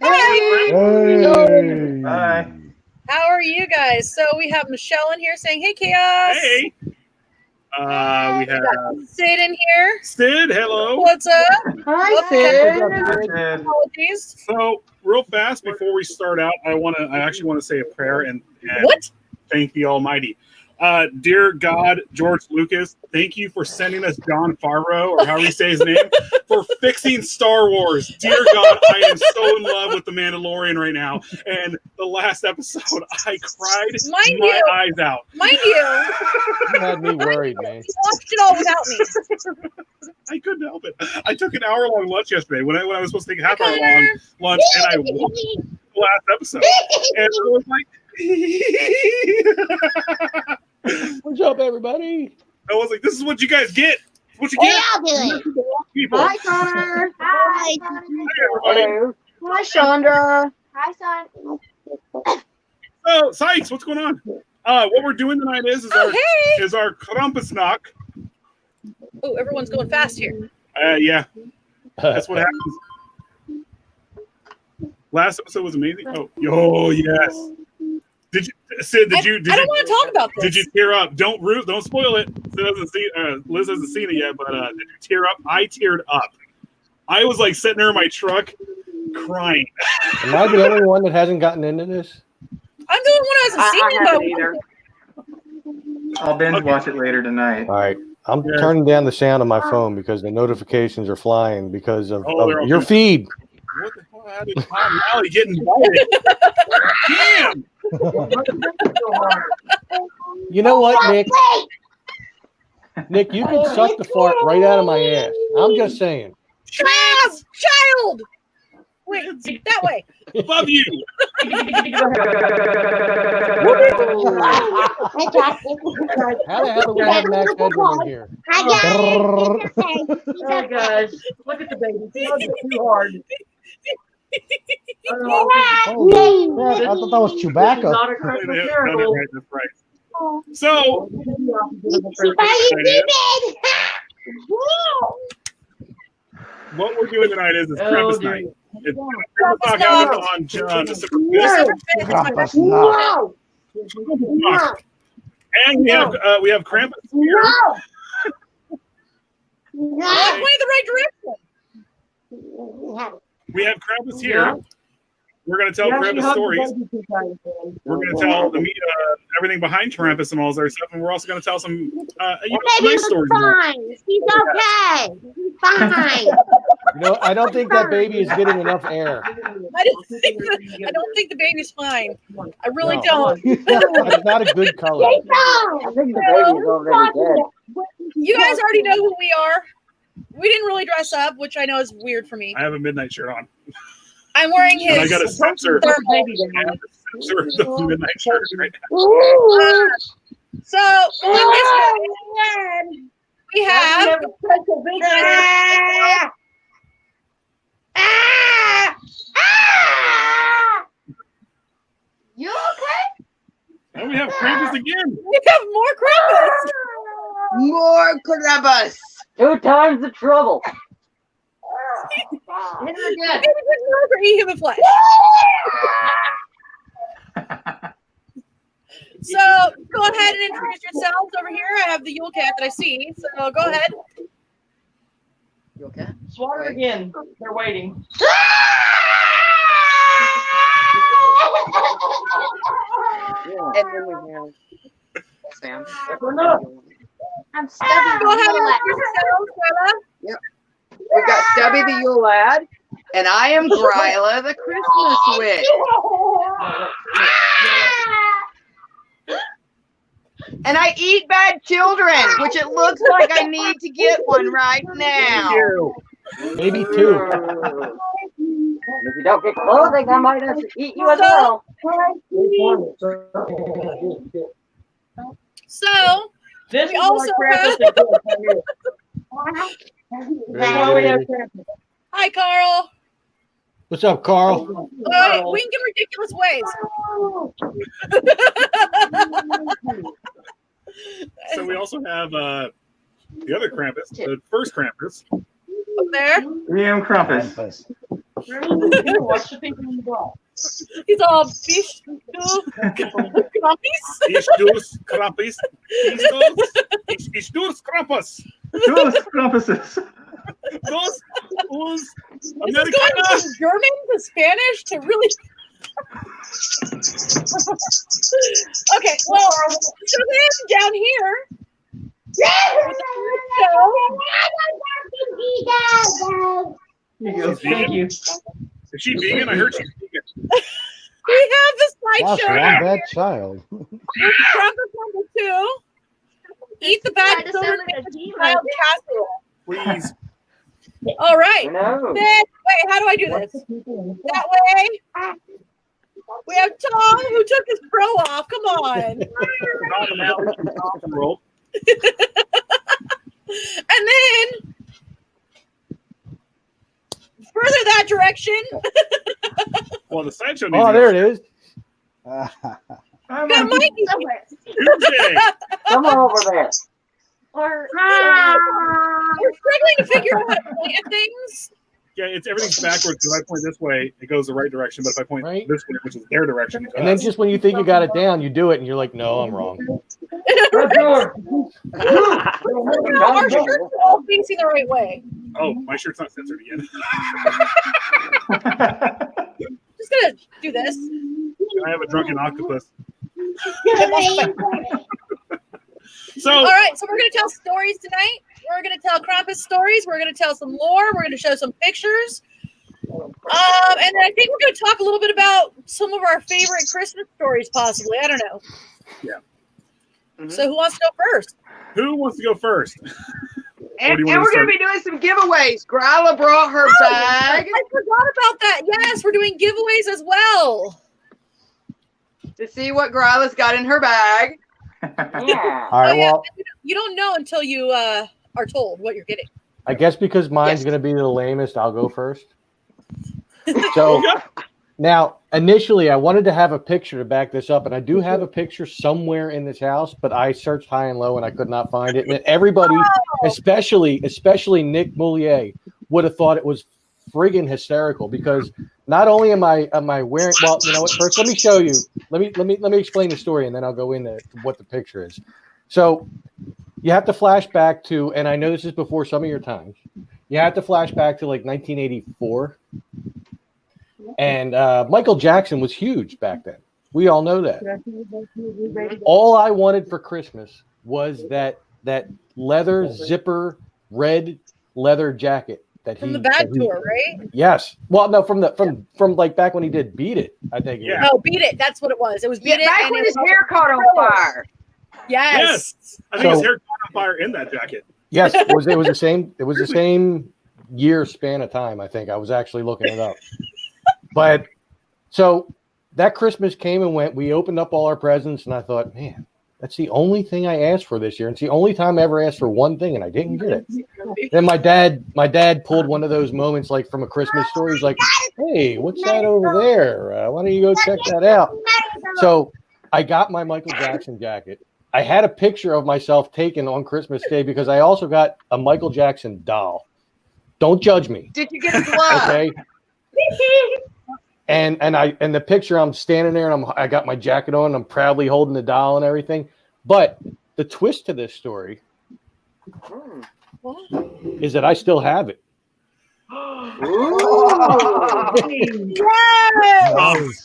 Hey. Hey. Hi. How are you guys? So we have Michelle in here saying, "Hey, Chaos." Hey. We have Sid in here. Sid. Hello. What's up? Hi, Sid. Apologies. So, real fast before we start out, I actually want to say a prayer and What? thank the Almighty. Dear God, George Lucas, thank you for sending us Jon Favreau, or however you say his name, for fixing Star Wars. Dear God, I am so in love with The Mandalorian right now. And the last episode, I cried my eyes out. Mind you, You had me worried, man. you watched it all without me. I couldn't help it. I took an hour-long lunch yesterday when I was supposed to take a half-hour-long lunch, and I watched the last episode. And I was like... What's up, everybody? I was like, this is what you guys get. What you get. I'll do it. People. Hi, Connor. Hi. Hi, everybody. Hi, Chandra. Hi, son. So, Sykes, what's going on? What we're doing tonight is our Krampusnacht. Oh, everyone's going fast here. Yeah, that's what happens. Last episode was amazing. Oh, yes. Sid? I don't want to talk about this. Did you tear up? Don't spoil it. Liz hasn't seen it yet, but did you tear up? I teared up. I was like sitting there in my truck, crying. Am I the only one that hasn't gotten into this? I'm the only one who hasn't seen it, haven't either. I'll binge watch it later tonight. All right. I'm turning down the sound of my phone because the notifications are flying because of your feed. What the hell? How did Tom Malley get invited? Damn! You know what, Nick? Nick, you can suck the fart right out of my ass. I'm just saying. Child! Wait, that way. Above you. How the hell do we have Max Headroom in here? I got it. Oh, gosh. Look at the baby. Don't get too hard. Holy crap, I thought that was Chewbacca. Not a Christmas miracle. That's right. So, what we're doing tonight is Krampus night. It's on December 5th. And we have Krampus here. I'm going the right direction. We have Krampus here. We're going to tell Krampus stories. We're going to tell everything behind Krampus and all that stuff, and we're also going to tell some nice stories. Fine. He's okay. He's fine. You know, I don't think that baby is getting enough air. I don't think the baby's fine. I really don't. That's not a good color. I think the baby's already dead. You guys already know who we are. We didn't really dress up, which I know is weird for me. I have a midnight shirt on. I'm wearing his. And I got a censor. The midnight shirt right now. So going this way, we have. You okay? And we have Krampus again. We have more Krampus. More Krampus. 2 times the trouble. Eat human flesh. So go ahead and introduce yourselves over here. I have the Yule Cat that I see. So go ahead. Yule Cat? Swatter again. They're waiting. And then we have Sam. I'm Go ahead and introduce yourselves, Bella. Yep. We've got Stubby the Yule Lad, and I am Gryla the Christmas Witch. And I eat bad children, which it looks like I need to get one right now. Maybe 2. If you don't get clothing, I might have to eat you as well. So This we also have. Hi, Carl. What's up, Carl? We can get ridiculous ways. So we also have the other Krampus, the first Krampus. Up there. I am Krampus. What's the people in the box? He's all fish do Krampus. Ich dus Krampus. Ich dus Krampus. Dos Krampuses. Dos uns This is going from German to Spanish to really. Okay, well, so then down here. Here you go. Thank you. Is she vegan? I heard she's vegan. We have the Gosh, slideshow. one bad child. Krampus number 2. Eat the bad children child casserole. Please. All right. No. Then, wait, how do I do this? That way. We have Tom who took his bro off. Come on. Not an hour from the world. And then further that direction. Well, the sideshow needs Oh, there it is. I'm That on- might be somewhere. Tuesday. Come over there. We're struggling to figure out how to plant things. Yeah, it's everything's backwards. If I point this way, it goes the right direction. But if I point Right. this way, which is their direction, it And then does. just when you think you got it down, you do it, and you're like, no, I'm wrong. Our shirts are all facing the right way. Oh, my shirt's not censored again. Just gonna do this. I have a drunken octopus. So, All right, so we're gonna tell stories tonight. We're gonna tell Krampus stories. We're gonna tell some lore. We're gonna show some pictures. And then I think we're gonna talk a little bit about some of our favorite Christmas stories, possibly. I don't know. Yeah. So who wants to go first? who wants to go first? And, do you and wanna we're going to be doing some giveaways. Gryla brought her bag I forgot about that. Yes, we're doing giveaways as well. to see what Gryla's got in her bag. Yeah. All right, yeah, well, you don't know until you are told what you're getting. I guess because mine's Yes. going to be the lamest, I'll go first. So now, initially, I wanted to have a picture to back this up, and I do have a picture somewhere in this house, but I searched high and low and I could not find it. And everybody, especially Nick Moulier, would have thought it was friggin' hysterical because not only am I wearing, well, you know what? First, let me show you. Let me explain the story, and then I'll go into what the picture is. So you have to flash back to, and I know this is before some of your times. You have to flash back to like 1984. And Michael Jackson was huge back then. We all know that. All I wanted for Christmas was that leather zipper red leather jacket that From the Bad Tour, right? Yes. Well, no, from like back when he did Beat It, I think. Yeah. No, Beat It. That's what it was. It was Beat Yeah, It. back and when it his was- hair caught on fire. Yes. I think his So- hair caught on fire in that jacket. Yes, it was the same. It was the same year span of time. I think I was actually looking it up. But so that Christmas came and went. We opened up all our presents, and I thought, man, that's the only thing I asked for this year. It's the only time I ever asked for one thing, and I didn't get it. Then my dad pulled one of those moments like from a Christmas story. He's like, hey, what's that over there? Why don't you go check that out? So I got my Michael Jackson jacket. I had a picture of myself taken on Christmas Day because I also got a Michael Jackson doll. Don't judge me. Did you get a glove? Okay. And the picture, I'm standing there and I got my jacket on. I'm proudly holding the doll and everything. But the twist to this story is that I still have it. Yes.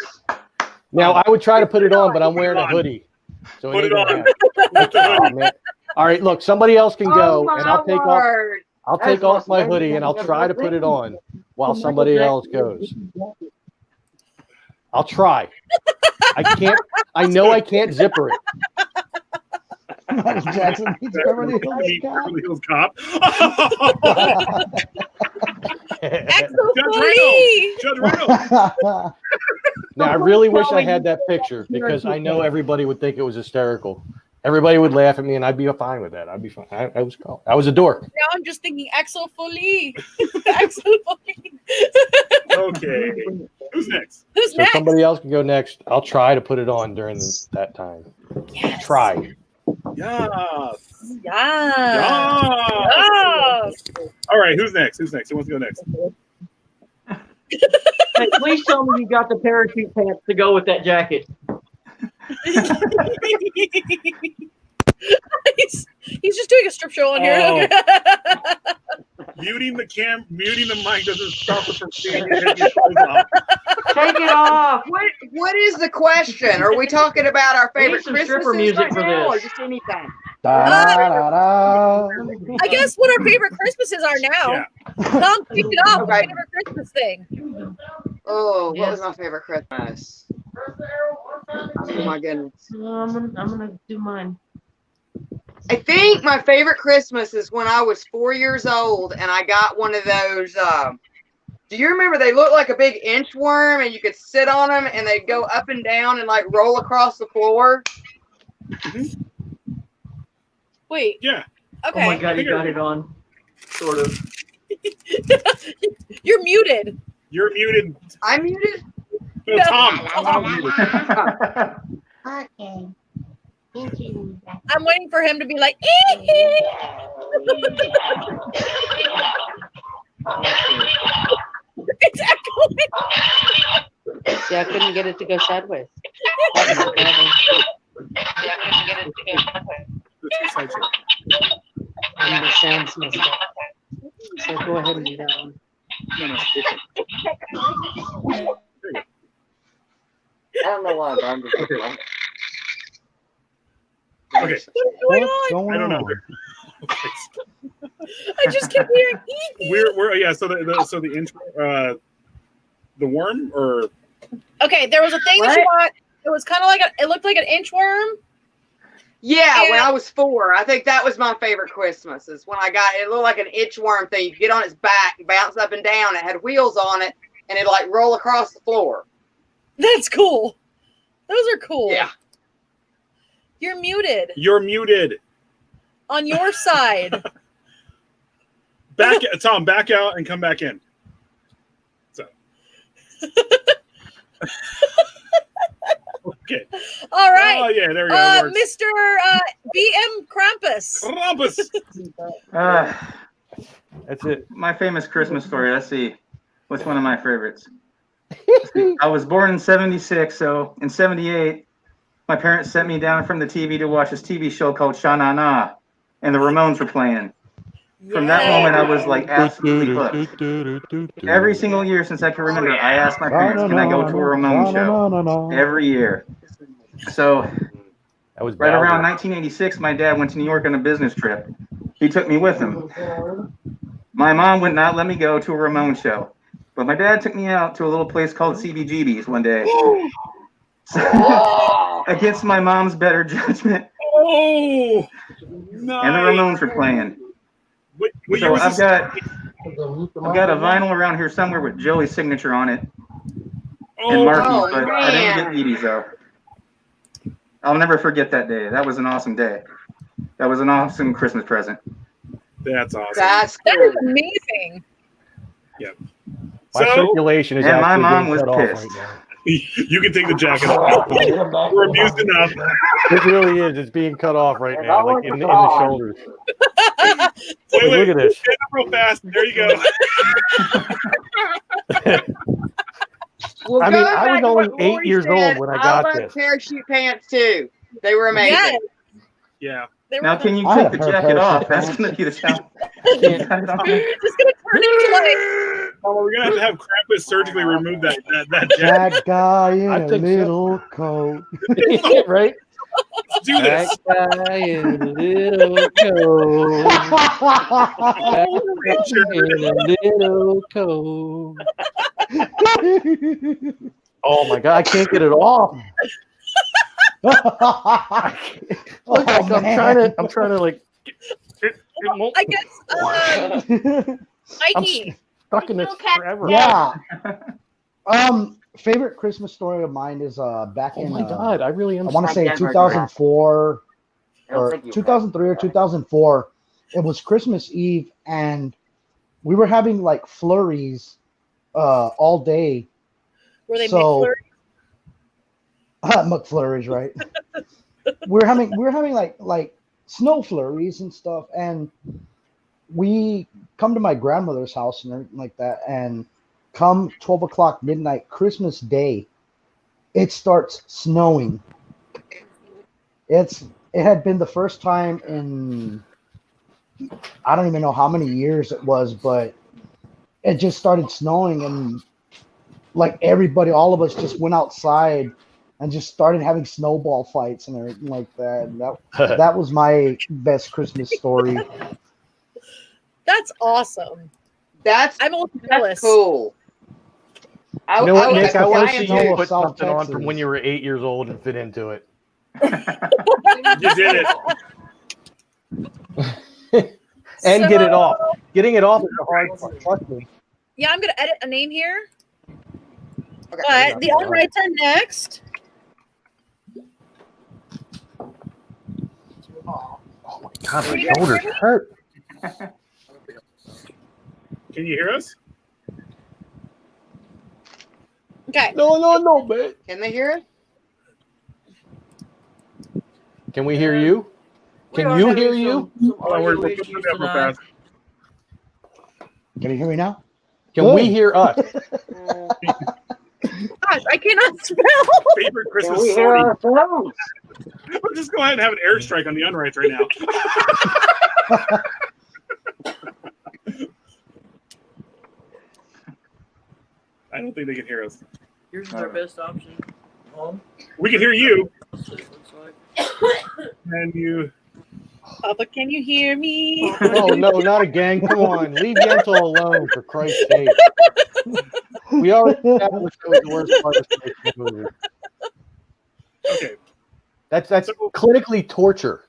Now I would try to put it on, but I'm wearing a hoodie. So Put ain't it gonna on. happen. Put the Oh, hoodie. man. All right, look, somebody else can go, Oh, and I'll take off. word. I'll take off my hoodie and I'll try to put it on while somebody else goes. I'll try. I can't. I know I can't zipper it. Michael Jackson meets Beverly Meet Beverly Hills Cop. Excellent. Judge Reynolds. Judge Reynolds. Now I really wish I had that picture because I know everybody would think it was hysterical. Everybody would laugh at me, and I'd be fine with that. I'd be fine. I was a dork. Now I'm just thinking Axel Foley. Axel Foley. Okay. Who's next? Who's So next? somebody else can go next. I'll try to put it on during that time. Yes. Try. Yes. Yes. Yes. Yes. All right. Who's next? Who wants to go next? Hey, please tell me you got the parachute pants to go with that jacket. He's just doing a strip show on here. Oh. Okay. Muting the mic doesn't stop us from seeing you take your clothes off. Take it off. What is the question? Are we talking about our We need favorite some Christmases stripper music right for now, or this. just anything? Da-da-da-da. I guess what our favorite Christmases are now. Yeah. Tom kicked it off with Okay. favorite Christmas thing. Oh, what Yes. was my favorite Christmas? Oh my goodness. I'm gonna do mine. I think my favorite Christmas is when I was 4 years old and I got one of those. Do you remember they looked like a big inchworm and you could sit on them and they'd go up and down and like roll across the floor? Wait. Yeah. Okay. Oh my god, you got it on. Sort of. You're muted. You're muted. I'm muted? No, No. Tom's muted. Okay. I'm waiting for him to be like, it's echoing. See, I couldn't get it to go sideways. And the sounds messed up. So go ahead and do that one. No. I don't know why, but I'm just Okay. like, Okay. What's going What's on? going I don't know. on? I just kept hearing. We're yeah. So the intro, the worm or Okay, there was a thing that you bought. It was kind of like it looked like an inchworm. Yeah, when And- I was 4, I think that was my favorite Christmas. Is when I got it. Looked like an inchworm thing. You get on its back, bounce up and down. It had wheels on it, and it like roll across the floor. That's cool. Those are cool. Yeah. You're muted you're muted. on your side. Tom, back out and come back in. So. Okay. All right. Oh yeah, there we go. It works. Mr. BM Krampus. Krampus. That's it. My famous Christmas story. Let's see. What's one of my favorites? I was born in 76, so in 78, my parents sent me down from the TV to watch this TV show called Sha Na Na, and the Ramones were playing. From that moment, I was like absolutely hooked. Every single year since I can remember, I asked my parents, can I go to a Ramones show? Every year. So That was right Bowser. around 1986, my dad went to New York on a business trip. He took me with him. My mom would not let me go to a Ramones show, but my dad took me out to a little place called CBGB's one day. Against my mom's better judgment. Oh, nice. And the Ramones were playing. What year So was I've this? got a vinyl around here somewhere with Joey's signature on it and Oh, Marky's, but I man. didn't get Edie's though. I'll never forget that day. That was an awesome day. That was an awesome Christmas present. that's awesome. That's That cool. is amazing. My So circulation is And my actually mom being was cut off pissed. right now. you can take the jacket off. We're amused enough. It really is. It's being cut off right And now, I like want in to the call. shoulders. Wait, Look at this. Get up real fast. There you go. Well, I mean, going I was back to only what 8 Lori years said, old when I got love this. parachute pants too. They were amazing. Yes, Yeah. they were Now, can you I take had the a pair of jacket off? parachute That's pants. going to be the challenge. Can't- Cut it off. just gonna turn into like Oh, we're gonna have to have Krampus surgically remove that jacket. That guy in I a think so. little coat. right? Let's do this. That guy in a little coat. That guy in a little coat. Oh my god, I can't get it off. Look, like I'm trying to like. It won't. I guess I'm Mikey. stuck in this forever. Yeah. Favorite Christmas story of mine is back Oh in my god, I really am. I want to stuck. say 2004 I don't or think you 2003 or 2004. It was Christmas Eve, and we were having like flurries all day. Were they So- McFlurry? McFlurries, right? we're having like snow flurries and stuff, and we come to my grandmother's house and everything like that, and come 12 o'clock midnight, Christmas Day, it starts snowing. It had been the first time in, I don't even know how many years it was, but it just started snowing, and like everybody, all of us just went outside and just started having snowball fights and everything like that. And that was my best Christmas story. That's awesome. That's I'm a little jealous. cool. You know what, Nick? I want to am see you too. put South something on from Texas. when you were 8 years old and fit into it. You did it. And So- get it off. Getting it off is the hard part. Trust me. Yeah, I'm gonna edit a name here. Okay. But the unwrites are next. Oh my God, Can my you guys shoulders hear me? hurt. Can you hear us? Okay. No, man. Can they hear it? Can we hear you? Can you hear you? Oh, we're putting it up real fast. Can you hear me now? Can we hear us? Gosh, I cannot spell. Favorite Can Christmas we hear story. ourselves? We'll just go ahead and have an airstrike on the unrights right now. I don't think they can hear us. Yours is our best option. We can hear you. And you. Papa, can you hear me? No, not again. Come on. Leave Yentl alone, for Christ's sake. We already established that was the worst part of the movie. Okay. That's clinically torture.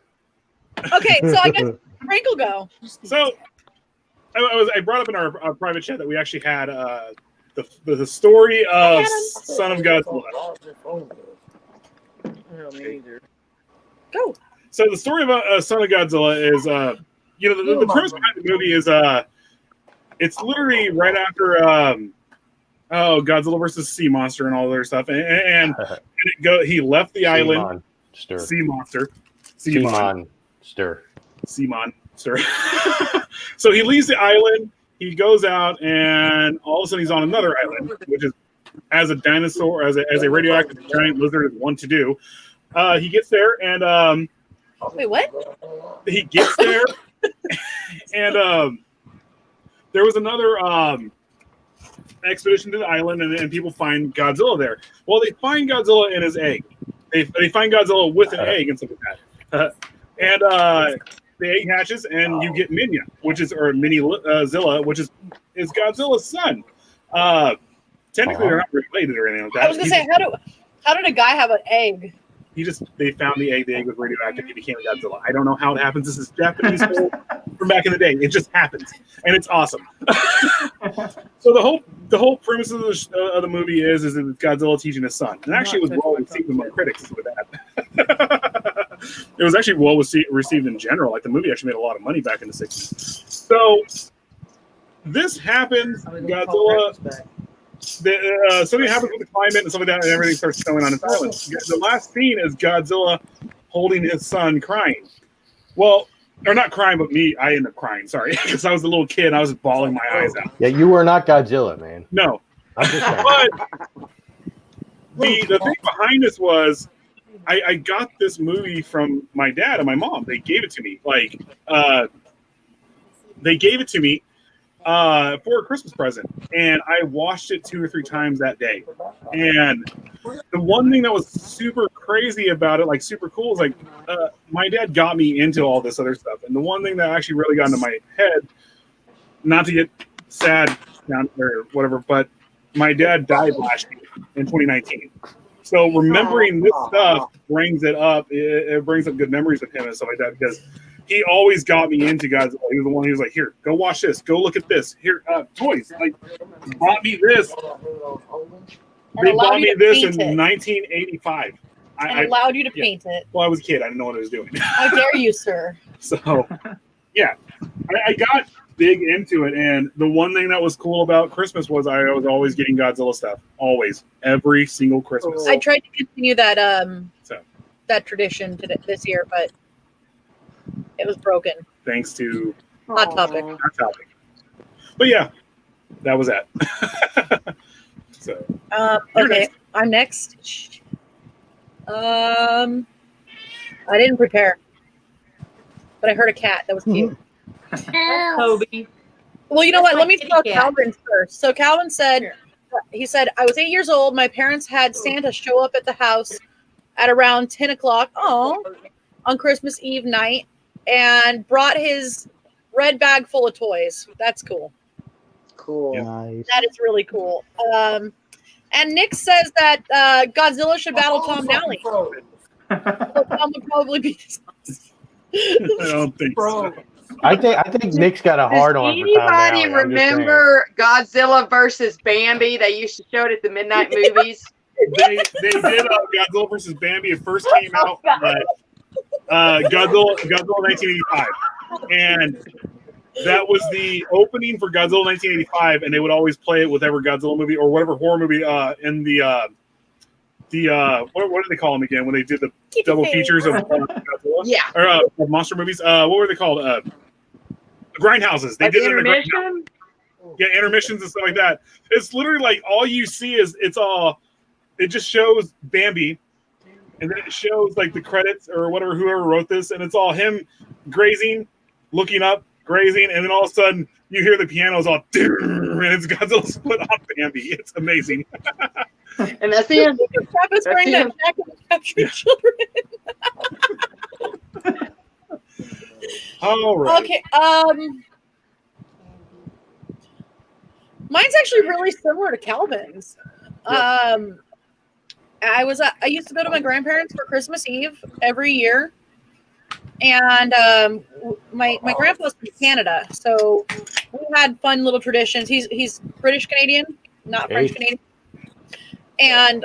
Okay, so I guess Frank go. So I brought up in our private chat that we actually had the story of Son of Godzilla. Go. So the story about Son of Godzilla is, the premise behind the movie is, it's literally right after, Godzilla versus Sea Monster and all other stuff, and he left the island. Sea Monster. Sea Monster. So he leaves the island. He goes out, and all of a sudden he's on another island, which is, as a dinosaur, as a radioactive giant lizard is one to do. He gets there, and Wait, what? he gets there, and there was another expedition to the island, and people find Godzilla there. Well, they find Godzilla in his egg. They find Godzilla with an egg and stuff like that. And the egg hatches, and you get Minya, Mini Zilla, which is Godzilla's son. Technically, they're not related or anything like that. I was gonna say, how did a guy have an egg? They found the egg was radioactive. He became Godzilla. I don't know how it happens. This is Japanese from back in the day. It just happens, and it's awesome. So the whole premise of the movie is that it's Godzilla teaching his son, and actually it was well received among critics with that. It was actually well received in general. Like the movie actually made a lot of money back in the 60s. So this happens. Godzilla. Something happens with the climate and something like that, and everything starts snowing on his island. The last scene is Godzilla holding his son, crying. Well, or not crying, but me. I ended up crying. Sorry, because I was a little kid. And I was bawling my eyes out. Yeah, you were not Godzilla, man. No, I'm just saying. but the thing behind this was I got this movie from my dad and my mom. They gave it to me. They gave it to me for a Christmas present, and I watched it 2 or 3 times that day. And the one thing that was super crazy about it, like super cool, is like my dad got me into all this other stuff. And the one thing that actually really got into my head, not to get sad down or whatever, but my dad died last year in 2019. So remembering this stuff brings it up. It brings up good memories of him and stuff like that, because he always got me into Godzilla. He was the one who was like, "Here, go watch this. Go look at this. Here, toys. Like, bought me this. They bought me this in 1985. And allowed you to paint it. Well, I was a kid. I didn't know what I was doing. How dare you, sir? So, yeah, I got big into it. And the one thing that was cool about Christmas was I was always getting Godzilla stuff. Always, every single Christmas. I tried to continue that that tradition this year, but it was broken. Thanks to Hot topic. Hot Topic. But yeah, that was that. So You're Okay, next. I'm next. I didn't prepare, but I heard a cat. That was cute. Toby. Well, you know what? That's Let my me kitty tell cat. Calvin first. So Calvin said, he said, I was 8 years old. My parents had Santa show up at the house at around 10 o'clock on Christmas Eve night and brought his red bag full of toys. That's cool. Cool. Nice. That is really cool. And Nick says that Godzilla should battle Tom Nally. So Tom would probably be. I don't think so. I think Nick's got a Does hard on for Tom anybody Nally. I'm just saying. remember Godzilla versus Bambi? They used to show it at the midnight movies. They did Godzilla versus Bambi. It first came out Godzilla 1985, and that was the opening for Godzilla 1985. And they would always play it with whatever Godzilla movie or whatever horror movie in the what do they call them again when they did the double features of Godzilla? Yeah. Or monster movies. What were they called? Grindhouses. They Like did it in a grindhouse. intermission? Yeah, intermissions and stuff like that. It's literally like all you see is it just shows Bambi, and then it shows like the credits or whatever, whoever wrote this, and it's all him grazing, looking up, grazing, and then all of a sudden you hear the pianos all and it's Godzilla split on Bambi. It's amazing. And that's the end. Travis wearing that jacket of captured children. All right. Okay. Mine's actually really similar to Calvin's. I used to go to my grandparents for Christmas Eve every year, and my grandpa was from Canada, so we had fun little traditions. He's British Canadian, not French Canadian, and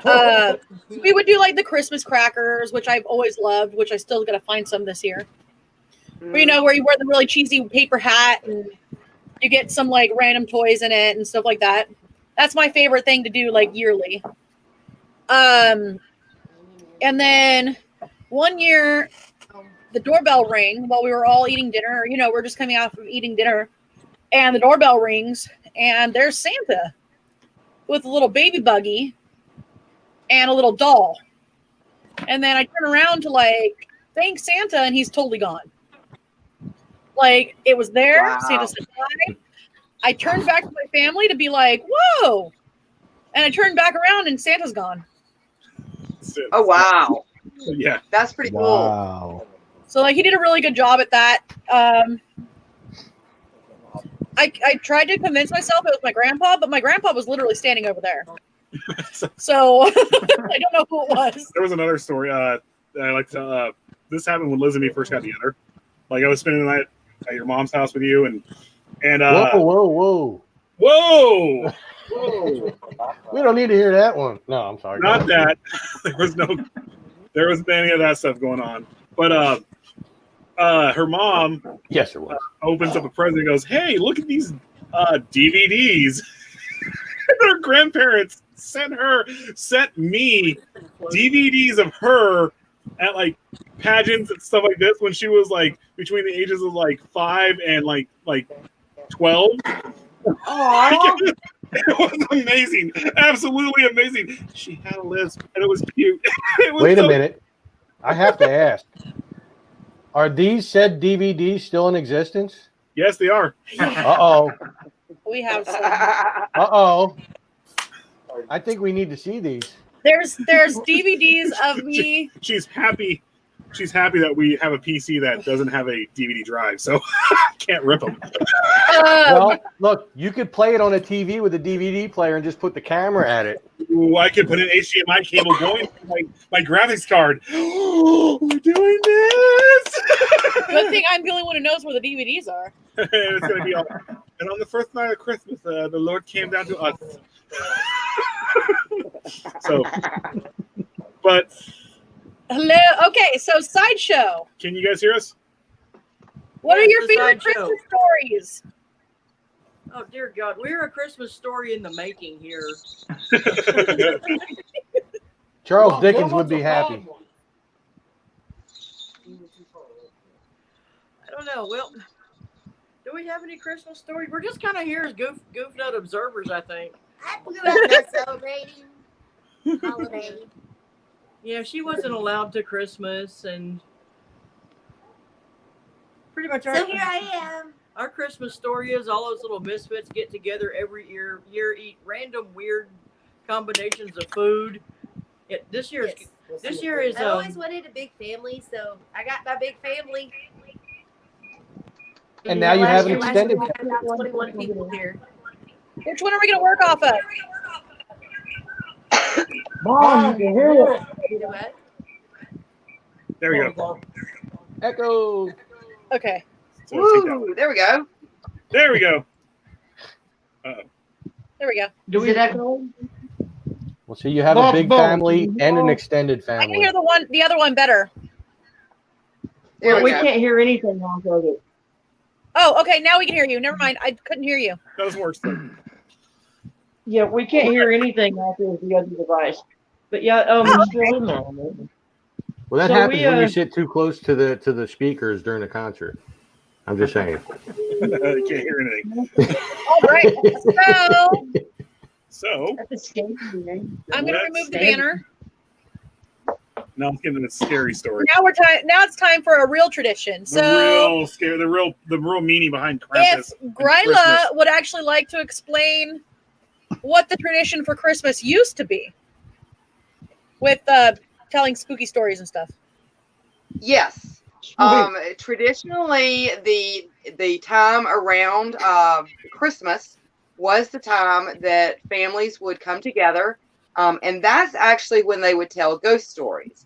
we would do like the Christmas crackers, which I've always loved, which I still got to find some this year. Where, you know, where you wear the really cheesy paper hat and you get some like random toys in it and stuff like that. That's my favorite thing to do, like yearly. And then one year the doorbell rang while we were all eating dinner. You know, we're just coming out from eating dinner, and the doorbell rings, and there's Santa with a little baby buggy and a little doll. And then I turn around to like thank Santa, and he's totally gone. Like, it was there. Wow. Santa said hi. I turned back to my family to be like, whoa. And I turned back around and Santa's gone. Oh, wow. Yeah. That's pretty cool. Wow. So, like, he did a really good job at that. I tried to convince myself it was my grandpa, but my grandpa was literally standing over there. So, I don't know who it was. There was another story that I like to this happened when Liz and me first got together. Like, I was spending the night at your mom's house with you, and whoa. We don't need to hear that one. No, I'm sorry. Not that. There wasn't any of that stuff going on. But her mom, yes, there was, opens up a present and goes, "Hey, look at these DVDs." Her grandparents sent me DVDs of her at like pageants and stuff like this when she was like between the ages of like 5 and like 12. Aww. It was amazing, absolutely amazing. She had a lisp and it was cute. It was Wait a minute, I have to ask: are these said DVDs still in existence? Yes, they are. Uh-oh. We have some. Uh-oh. I think we need to see these. There's DVDs of me. She's happy. She's happy that we have a PC that doesn't have a DVD drive, so I can't rip them. Well, look, you could play it on a TV with a DVD player and just put the camera at it. Ooh, I could put an HDMI cable going to my graphics card. We're doing this. Good thing I'm the only one who knows where the DVDs are. It's gonna be all. And on the first night of Christmas, the Lord came down to us. So, but hello. Okay, so sideshow. Can you guys hear us? What are your The favorite sideshow. Christmas stories? Oh dear God, we're a Christmas story in the making here. Charles Dickens would be happy. I don't know. Well, do we have any Christmas stories? We're just kind of here as goofed out observers, I think. I grew up not celebrating holiday. Yeah, she wasn't allowed to Christmas, and pretty much So here I am. our Christmas story is all those little misfits get together every year, eat random weird combinations of food. This year is I always wanted a big family, so I got my big family. And now you have an Last year extended. we had about 21 people here. Which one are we going to work off of? Mom, you can hear it. You know what? There we go. Echo. Okay. So let's take that one. Woo, there we go. There we go. There we go. Is it echo? Well, see, you have a big family and an extended I can family. hear the other one better. There Well, we we go. can't hear anything off of it. Oh, okay. Now we can hear you. Never mind. I couldn't hear you. Doesn't work. Still. Yeah, we can't hear anything off of the other device. But yeah, still in there. Well, that So happens we, when you sit too close to the speakers during the concert. I'm just saying. Can't hear anything. All right. So That's I'm going to Let's remove the stand- banner. now let's get into the scary story. Now it's time for a real tradition. The So real scary, the real meaning behind Krampus. if Gryla would actually like to explain what the tradition for Christmas used to be with telling spooky stories and stuff. Yes. Traditionally, the time around Christmas was the time that families would come together, and that's actually when they would tell ghost stories.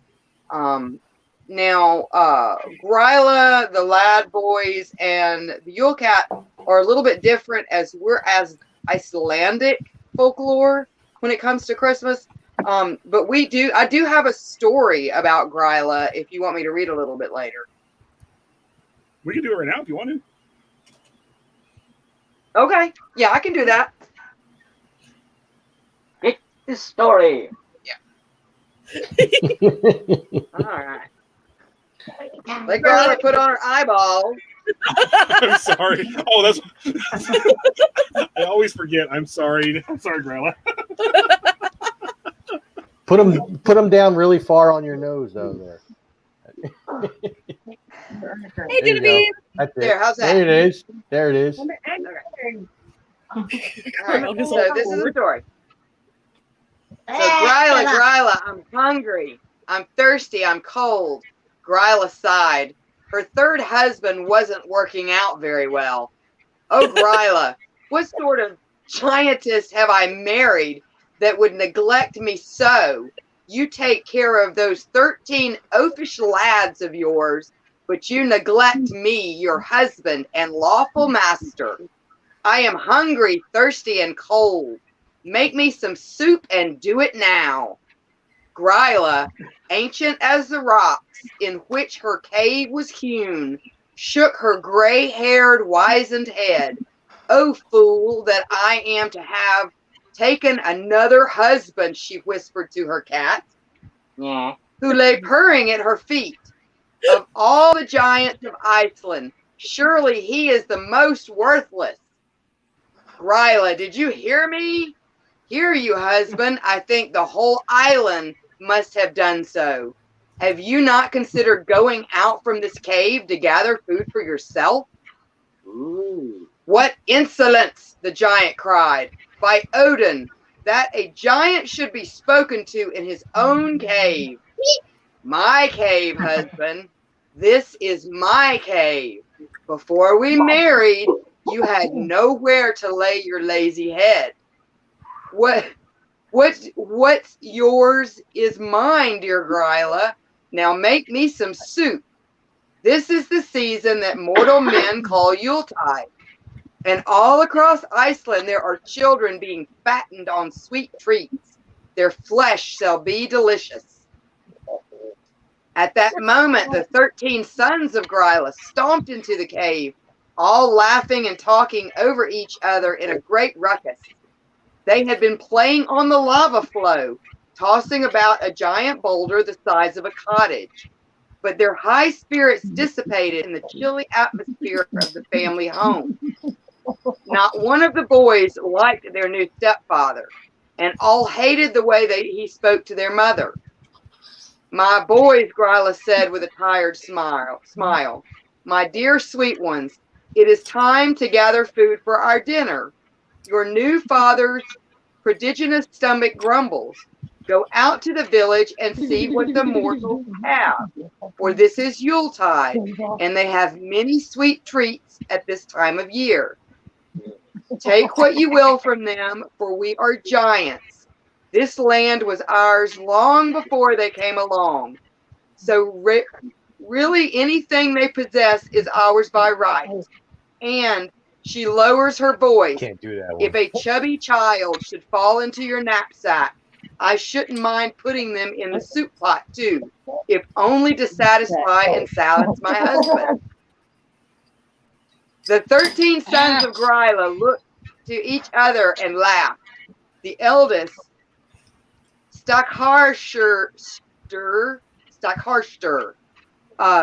Now, Gryla, the Lad Boys, and the Yule Cat are a little bit different as we're as Icelandic folklore when it comes to Christmas. But I do have a story about Gryla if you want me to read a little bit later. We can do it right now if you want to. Okay. Yeah, I can do that. this story. All right. Let Gryla put on her eyeball. I'm sorry. Oh, that's. I always forget. I'm sorry. I'm sorry, Grella. Put them down really far on your nose, though. There. Hey, There you Genevieve. go. That's it. There, how's that? There it is. There it is. All right. So this is the story. So Gryla, I'm hungry. I'm thirsty. I'm cold. Gryla sighed. Her third husband wasn't working out very well. Oh, Gryla, what sort of giantess have I married that would neglect me so? You take care of those 13 oafish lads of yours, but you neglect me, your husband and lawful master. I am hungry, thirsty, and cold. Make me some soup and do it now. Gryla, ancient as the rocks in which her cave was hewn, shook her gray-haired, wizened head. Oh, fool that I am to have taken another husband, she whispered to her cat, who lay purring at her feet. Of all the giants of Iceland, surely he is the most worthless. Gryla, did you hear me? Hear you, husband. I think the whole island must have done so. Have you not considered going out from this cave to gather food for yourself? Ooh. What insolence, the giant cried. By Odin, that a giant should be spoken to in his own cave. My cave, husband. This is my cave. Before we married, you had nowhere to lay your lazy head. What's yours is mine, dear Gryla. Now make me some soup. This is the season that mortal men call Yuletide. And all across Iceland there are children being fattened on sweet treats. Their flesh shall be delicious. At that moment, the 13 sons of Gryla stomped into the cave, all laughing and talking over each other in a great ruckus. They had been playing on the lava flow, tossing about a giant boulder the size of a cottage. But their high spirits dissipated in the chilly atmosphere of the family home. Not one of the boys liked their new stepfather, and all hated the way he spoke to their mother. My boys, Gryla said with a tired smile, my dear sweet ones, it is time to gather food for our dinner. Your new father's prodigious stomach grumbles. Go out to the village and see what the mortals have, for this is Yuletide, and they have many sweet treats at this time of year. Take what you will from them, for we are giants. This land was ours long before they came along. So really anything they possess is ours by right. And she lowers her voice. Can't do that one. If a chubby child should fall into your knapsack, I shouldn't mind putting them in the soup pot too, if only to satisfy and silence my husband. The 13 sons of Gryla looked to each other and laughed. The eldest, Stockharster,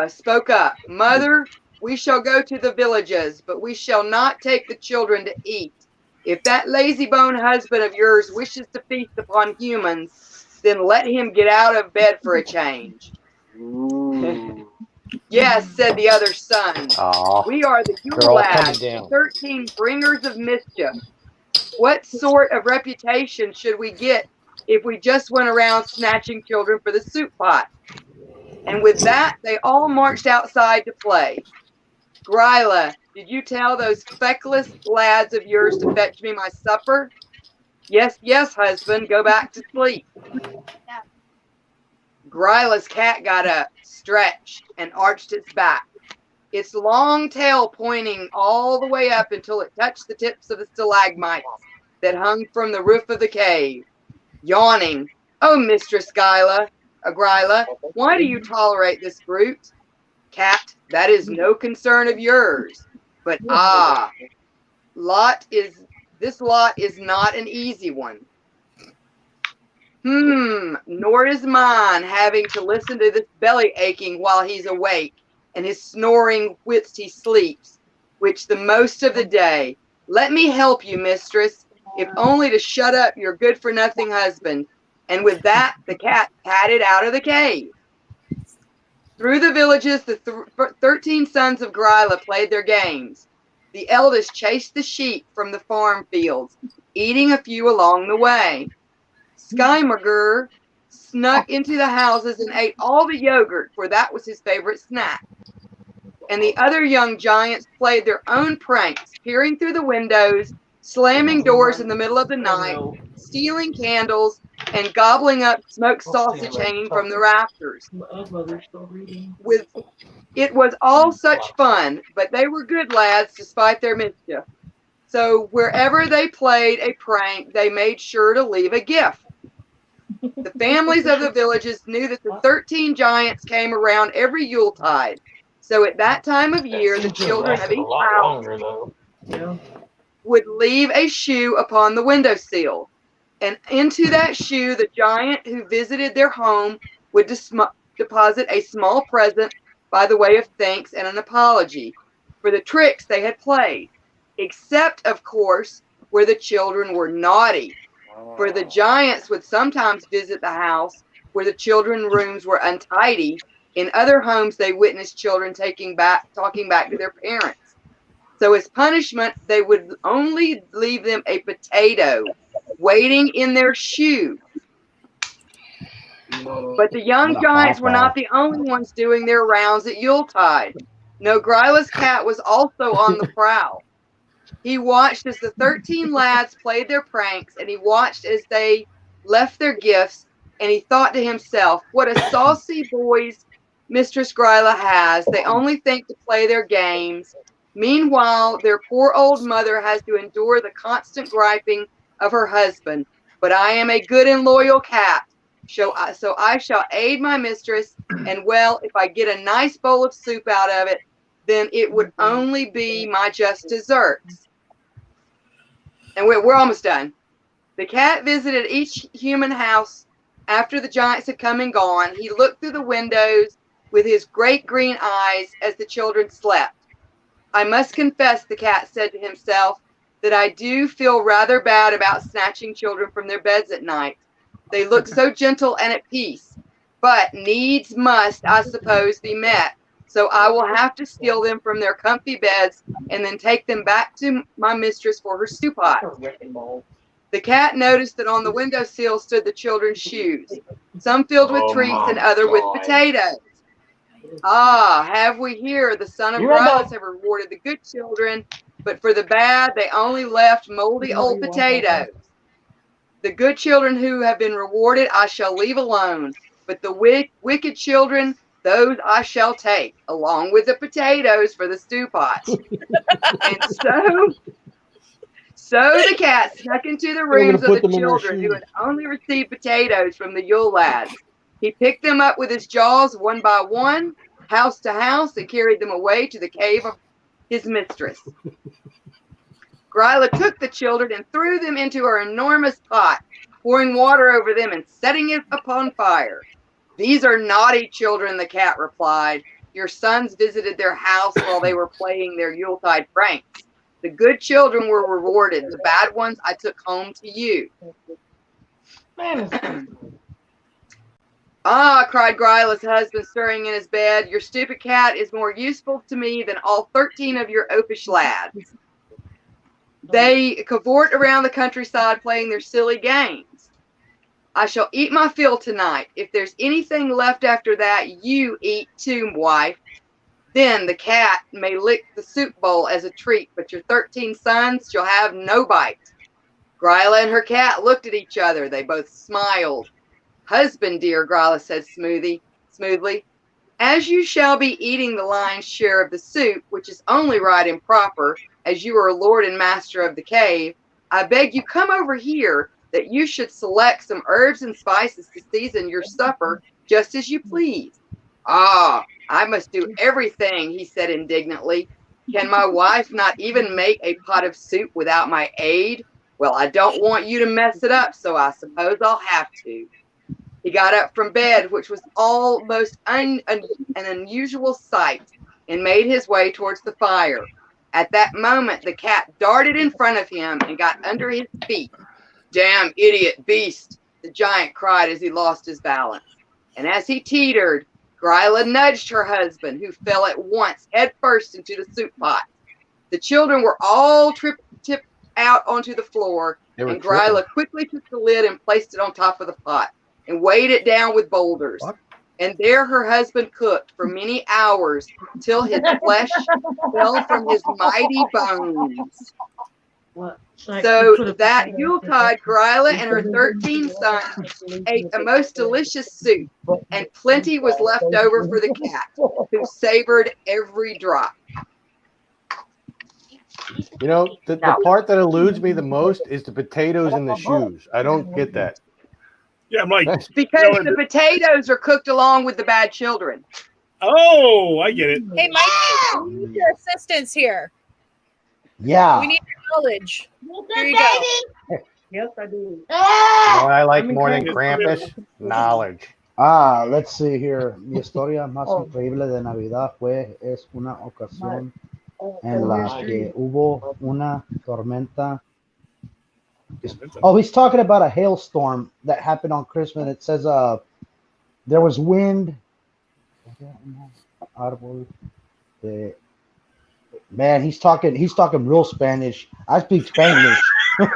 spoke up. Mother, we shall go to the villages, but we shall not take the children to eat. If that lazy-bone husband of yours wishes to feast upon humans, then let him get out of bed for a change. Yes, said the other son. We are the Yule lads, 13 bringers of mischief. What sort of reputation should we get if we just went around snatching children for the soup pot? And with that, they all marched outside to play. Gryla, did you tell those feckless lads of yours to fetch me my supper? Yes, yes, husband, go back to sleep. Gryla's cat got up, stretched, and arched its back, its long tail pointing all the way up until it touched the tips of the stalagmites that hung from the roof of the cave. Yawning, oh, Mistress Gryla, why do you tolerate this brute? Cat, that is no concern of yours. But this lot is not an easy one. Nor is mine, having to listen to this belly aching while he's awake, and his snoring whilst he sleeps, which the most of the day. Let me help you, mistress, if only to shut up your good-for-nothing husband. And with that, the cat padded out of the cave. Through the villages, the 13 sons of Gryla played their games. The eldest chased the sheep from the farm fields, eating a few along the way. Skymerger snuck into the houses and ate all the yogurt, for that was his favorite snack. And the other young giants played their own pranks, peering through the windows, slamming doors in the middle of the night, stealing candles, and gobbling up smoked sausage hanging from the rafters. It was all such fun, but they were good lads despite their mischief. So wherever they played a prank, they made sure to leave a gift. The families of the villages knew that the 13 giants came around every Yuletide. So at that time of year, the children of each house would leave a shoe upon the windowsill. And into that shoe, the giant who visited their home would deposit a small present by the way of thanks and an apology for the tricks they had played. Except, of course, where the children were naughty. For the giants would sometimes visit the house where the children's rooms were untidy. In other homes, they witnessed children talking back to their parents. So as punishment, they would only leave them a potato waiting in their shoe. But the young giants were not the only ones doing their rounds at Yuletide. No, Gryla's cat was also on the prowl. He watched as the 13 lads played their pranks, and he watched as they left their gifts, and he thought to himself, what a saucy boys Mistress Gryla has. They only think to play their games. Meanwhile, their poor old mother has to endure the constant griping of her husband. But I am a good and loyal cat, so I shall aid my mistress, and well, if I get a nice bowl of soup out of it, then it would only be my just desserts. And we're almost done. The cat visited each human house after the giants had come and gone. He looked through the windows with his great green eyes as the children slept. I must confess, the cat said to himself, that I do feel rather bad about snatching children from their beds at night. They look so gentle and at peace, but needs must, I suppose, be met. So I will have to steal them from their comfy beds and then take them back to my mistress for her stew pot. The cat noticed that on the windowsill stood the children's shoes, some filled with treats and other with potatoes. Ah, have we here the son of Grylas have rewarded the good children, but for the bad they only left moldy old potatoes. The good children who have been rewarded I shall leave alone, but the wicked children, those I shall take, along with the potatoes for the stew pot. And so the cat snuck into the rooms of the children who had only received potatoes from the Yule lads. He picked them up with his jaws one by one, house to house, and carried them away to the cave of his mistress. Gryla took the children and threw them into her enormous pot, pouring water over them and setting it upon fire. These are naughty children, the cat replied. Your sons visited their house while they were playing their Yuletide pranks. The good children were rewarded. The bad ones I took home to you. Ah, cried Gryla's husband, stirring in his bed. Your stupid cat is more useful to me than all 13 of your oafish lads. They cavort around the countryside playing their silly games. I shall eat my fill tonight. If there's anything left after that, you eat too, wife. Then the cat may lick the soup bowl as a treat, but your 13 sons shall have no bite. Gryla and her cat looked at each other. They both smiled. Husband, dear, Gryla said smoothly, as you shall be eating the lion's share of the soup, which is only right and proper, as you are lord and master of the cave, I beg you come over here that you should select some herbs and spices to season your supper just as you please. Ah, I must do everything, he said indignantly. Can my wife not even make a pot of soup without my aid? Well, I don't want you to mess it up, so I suppose I'll have to. He got up from bed, which was almost an unusual sight, and made his way towards the fire. At that moment, the cat darted in front of him and got under his feet. Damn idiot beast, the giant cried as he lost his balance. And as he teetered, Gryla nudged her husband, who fell at once head first into the soup pot. The children were all tipped out onto the floor, and Gryla quickly took the lid and placed it on top of the pot and weighed it down with boulders. What? And there her husband cooked for many hours till his flesh fell from his mighty bones. So that Yuletide, Gryla and her 13 sons ate a most delicious soup, and plenty was left over for the cat, who savored every drop. You know, the part that eludes me the most is the potatoes and the shoes. I don't get that. Yeah, I'm like, because the potatoes are cooked along with the bad children. Oh, I get it. Hey, Mikey, we need your assistance here. Yeah. We need your knowledge. Here you go. Yes, I do. You know what I like more than Krampus? Knowledge. Let's see here. Mi historia más increíble de Navidad es una ocasión en la que hubo una tormenta. Oh, he's talking about a hailstorm that happened on Christmas. It says there was wind. Man, he's talking real Spanish. I speak Spanish.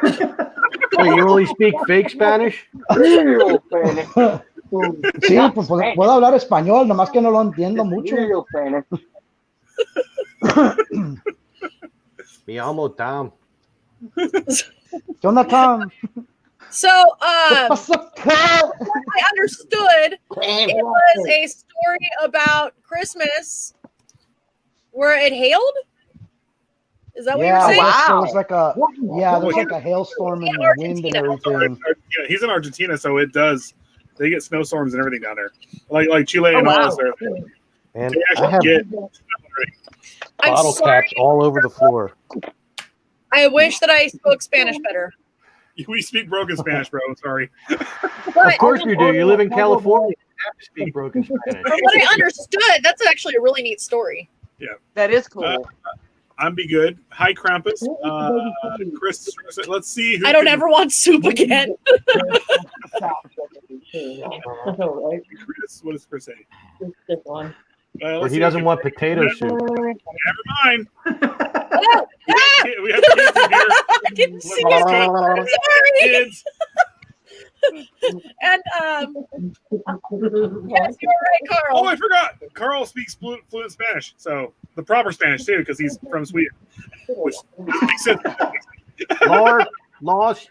Wait, you only speak fake Spanish? Real Spanish. Sí, pues puedo hablar español, nomás que no lo entiendo mucho. Real Spanish. Me amo Tom. ¿Qué onda, Tom? So, what I understood, it was a story about Christmas where it hailed. Is that what you're saying? There was like a hailstorm and wind and everything. Yeah, he's in Argentina, so it does. They get snowstorms and everything down there, like Chile and all this. And I have bottle caps all over the floor. I wish that I spoke Spanish better. We speak broken Spanish, bro. I'm sorry. Of course you do. You live in California. You have to speak broken Spanish. From what I understood, that's actually a really neat story. Yeah, that is cool. I'm be good. Hi, Krampus. Chris, let's see. Who I don't can- ever want soup again. Chris, what does Chris say? This one. Or Let's he see doesn't who want can- potato soup. Never mind. Oh, We have kids in here. I didn't see Let's it. go. Sorry. Kids. And yes, you're right, Carl. Oh, I forgot. Carl speaks fluent Spanish, so the proper Spanish too, because he's from Sweden, which makes sense. Los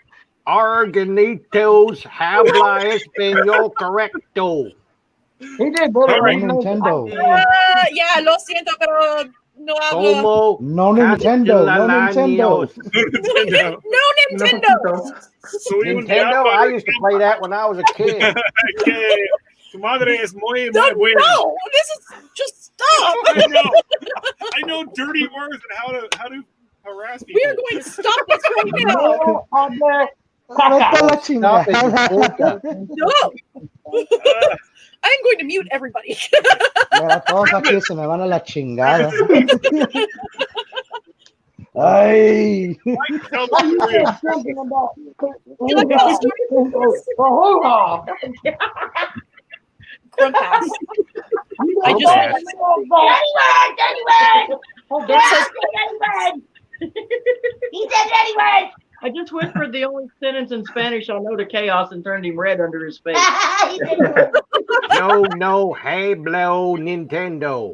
Argenitos habla español correcto. He did better All right. than Nintendo. Yeah, lo siento, pero no hablo. Como No Nintendo. No Nintendo. Nintendo. No Nintendo. Soy un Nintendo, I diablo. used to play that when I was a kid. Que tu madre es muy No, buena. no, this is just stop. I know dirty words and how to harass people. We are going to stop this right now. No, habla Vete a la Stop it, you puta. No. I'm going to mute everybody. Mira, todos aquí se me van a la chingada. Ay. Tell the story of- Something about. You like that story? Krampus. I just He said anyway. I just whispered the only sentence in Spanish I know to Chaos and turned him red under his face. No, hablo Nintendo.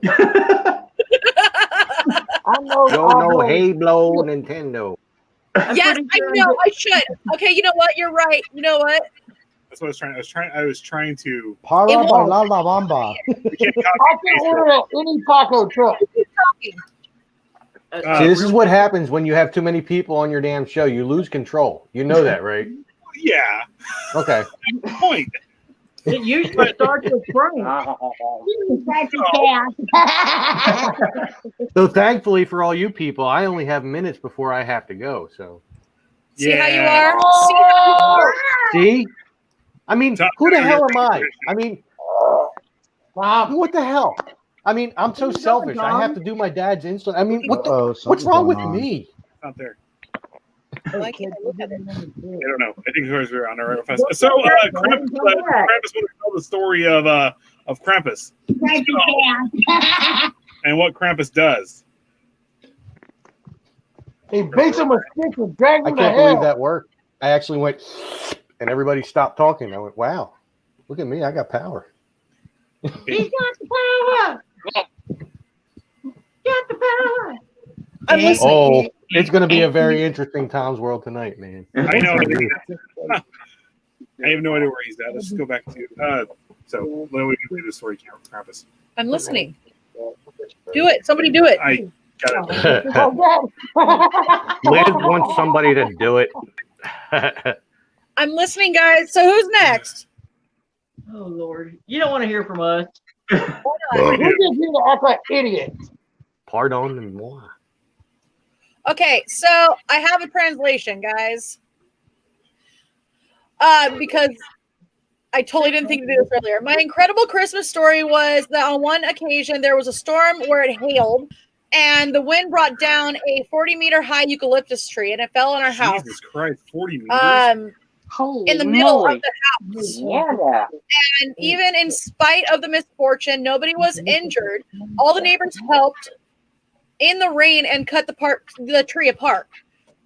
I know. No, hablo Nintendo. Yes, I know. I should. Okay, you know what? You're right. You know what? That's what I was trying to. Para It won't- bailar la bamba. We can't I copy can and paste order at any taco truck. See, this is what happens when you have too many people on your damn show. You lose control. You know that, right? it. Yeah. Okay. Point. It usually starts with Frank. So thankfully for all you people, I only have minutes before I have to go. So See how you Yeah. are? See how you are? see, I mean, who the hell am I? I mean, Mom, what the hell? I mean, I'm so selfish. I have to do my dad's insulin. I mean, what's Something's wrong with going on. me? Not there. Why can't I look at it? I don't know. I think we're on our right fast. So, Krampus want to tell the story of Krampus and what Krampus does. he beats him with sticks and drags I him to can't believe hell. that worked. I actually went, and everybody stopped talking. I went, wow, look at me. I got power. He's got the power. Got the power. I'm listening. Oh, it's going to be a very interesting Tom's World tonight, man. I know. I have no idea where he's at. Let's just go back to so let me complete the story, Krampus. I'm listening. Do it. Somebody do it. I got it. Liz wants somebody to do it. I'm listening, guys. So who's next? Oh Lord, you don't want to hear from us. Who just here to act like idiots? Pardon moi. Okay, so I have a translation, guys. Because I totally didn't think to do this earlier. My incredible Christmas story was that on one occasion there was a storm where it hailed, and the wind brought down a 40-meter high eucalyptus tree, and it fell on our house. Jesus Christ, 40 meters. In the middle of the house. Yeah. And even in spite of the misfortune, nobody was injured. All the neighbors helped in the rain and cut the tree apart.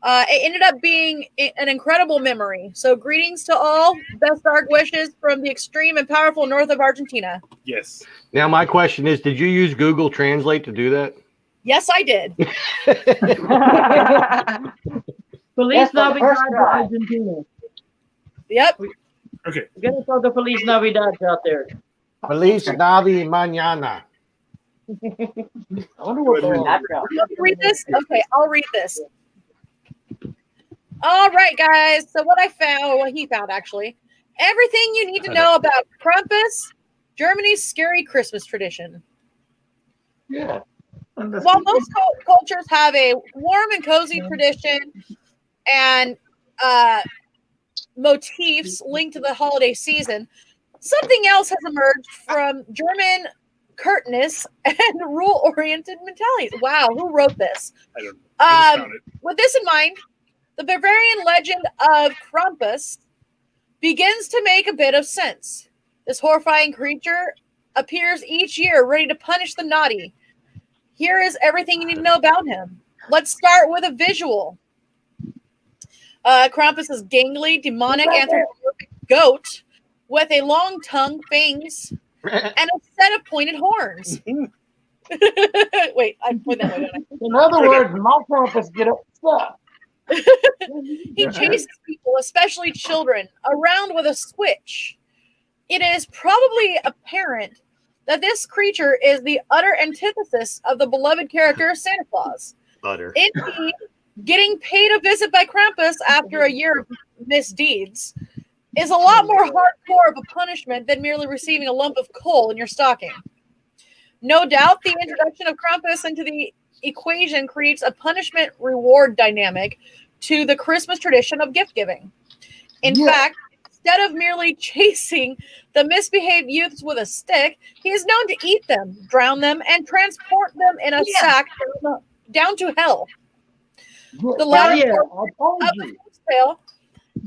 It ended up being an incredible memory. So greetings to all. Best dark wishes from the extreme and powerful north of Argentina. Yes. Now, my question is, did you use Google Translate to do that? Yes, I did. Feliz That's the Navidad first to try. Argentina. Yep. Okay. We gotta throw the Feliz Navidad out there. Feliz Navi Mañana. I wonder what they're not about. You want me to read this? Okay, I'll read this. All right, guys. So what I found, or what he found actually, everything you need to know about Krampus, Germany's scary Christmas tradition. Yeah. While most cultures have a warm and cozy tradition and motifs linked to the holiday season, something else has emerged from German curtness, and rule-oriented mentalities. Wow, who wrote this? I don't know. I just found it. With this in mind, the Bavarian legend of Krampus begins to make a bit of sense. This horrifying creature appears each year ready to punish the naughty. Here is everything you need to know about him. Let's start with a visual. Krampus is gangly, demonic, anthropomorphic goat with a long tongue, fangs, and a set of pointed horns. Wait, I put that way, don't I? In other words, my Krampus get upset. He chases people, especially children, around with a switch. It is probably apparent that this creature is the utter antithesis of the beloved character of Santa Claus. Butter. Indeed, getting paid a visit by Krampus after a year of misdeeds is a lot more hardcore of a punishment than merely receiving a lump of coal in your stocking. No doubt the introduction of Krampus into the equation creates a punishment-reward dynamic to the Christmas tradition of gift-giving. In fact, instead of merely chasing the misbehaved youths with a stick, he is known to eat them, drown them, and transport them in a sack down to hell. The latter part of the tale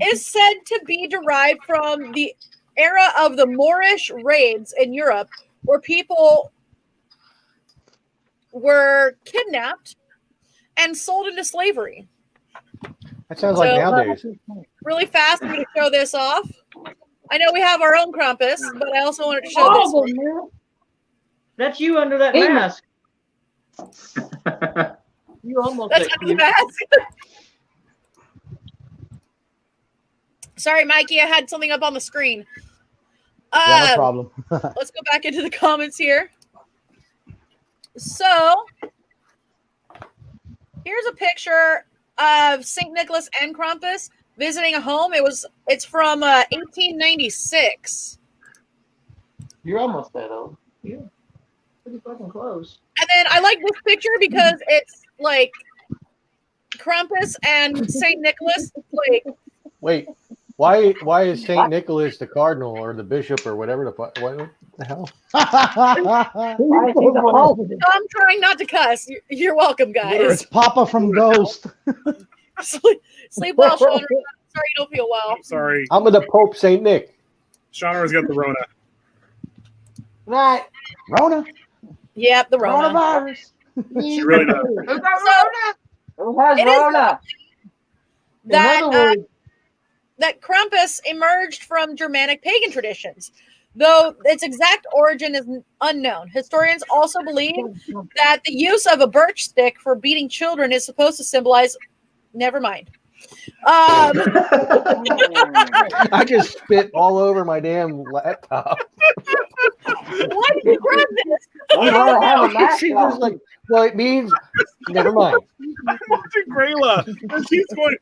is said to be derived from the era of the Moorish raids in Europe, where people were kidnapped and sold into slavery. That sounds like nowadays. Really fast, I'm going to show this off. I know we have our own Krampus, but I also wanted to show this one. That's you under that mask. You almost That's under the mask. Sorry, Mikey, I had something up on the screen. No problem. Let's go back into the comments here. So, here's a picture of St. Nicholas and Krampus visiting a home. It's from 1896. You're almost that old. Yeah. Pretty fucking close. And then I like this picture because it's like Krampus and St. Nicholas. Like, wait, why is St. Nicholas the cardinal or the bishop or whatever what the hell? I'm trying not to cuss. You're welcome, guys. It's Papa from Ghost. Sleep well, Sean. Sorry you don't feel well. I'm sorry. I'm with the Pope St. Nick. Shauna's got the Rona. Right. Rona. Yep, the Rona. Coronavirus. She really does. Who got Rona? Who has It is Rona? that Krampus emerged from Germanic pagan traditions, though its exact origin is unknown. Historians also believe that the use of a birch stick for beating children is supposed to symbolize. Never mind. I just spit all over my damn laptop. Why did you grab this? She was like, well, it means never mind. Grayla. She's going.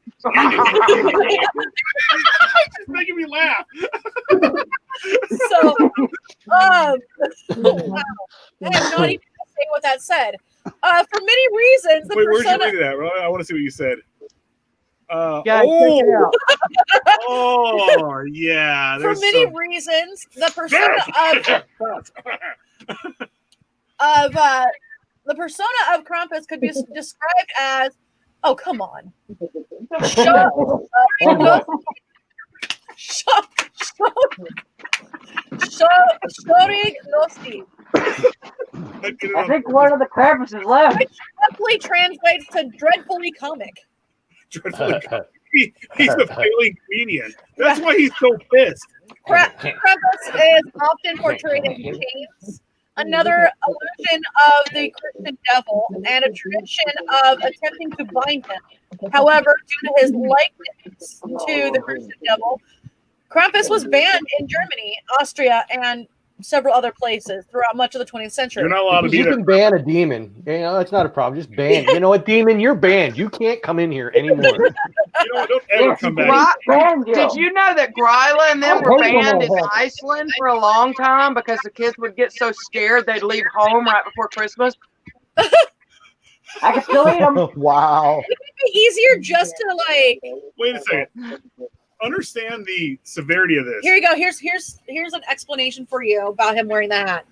She's making me laugh. So, wow. I have not even say what that said. For many reasons, Wait, where'd you read that? I want to see what you said. Check it out. Oh, yeah. For many reasons, the persona of Krampus could be described as, oh, come on. I think one of the Krampuses left. Which roughly translates to dreadfully comic. He's a failing comedian. That's why he's so pissed. Krampus is often portrayed in chains, another illusion of the Christian devil, and a tradition of attempting to bind him. However, due to his likeness to the Christian devil, Krampus was banned in Germany, Austria, and several other places throughout much of the 20th century. You're not allowed to be You there. can ban a demon. You know, that's not a problem. Just ban. You know what, demon? You're banned. You can't come in here anymore. You know what? Don't ever come back. Did you know that Gryla and them were banned in Iceland for a long time because the kids would get so scared they'd leave home right before Christmas? I can still eat them. Wow. It would be easier just to like. Wait a second. Understand the severity of this. Here you go. Here's an explanation for you about him wearing the hat.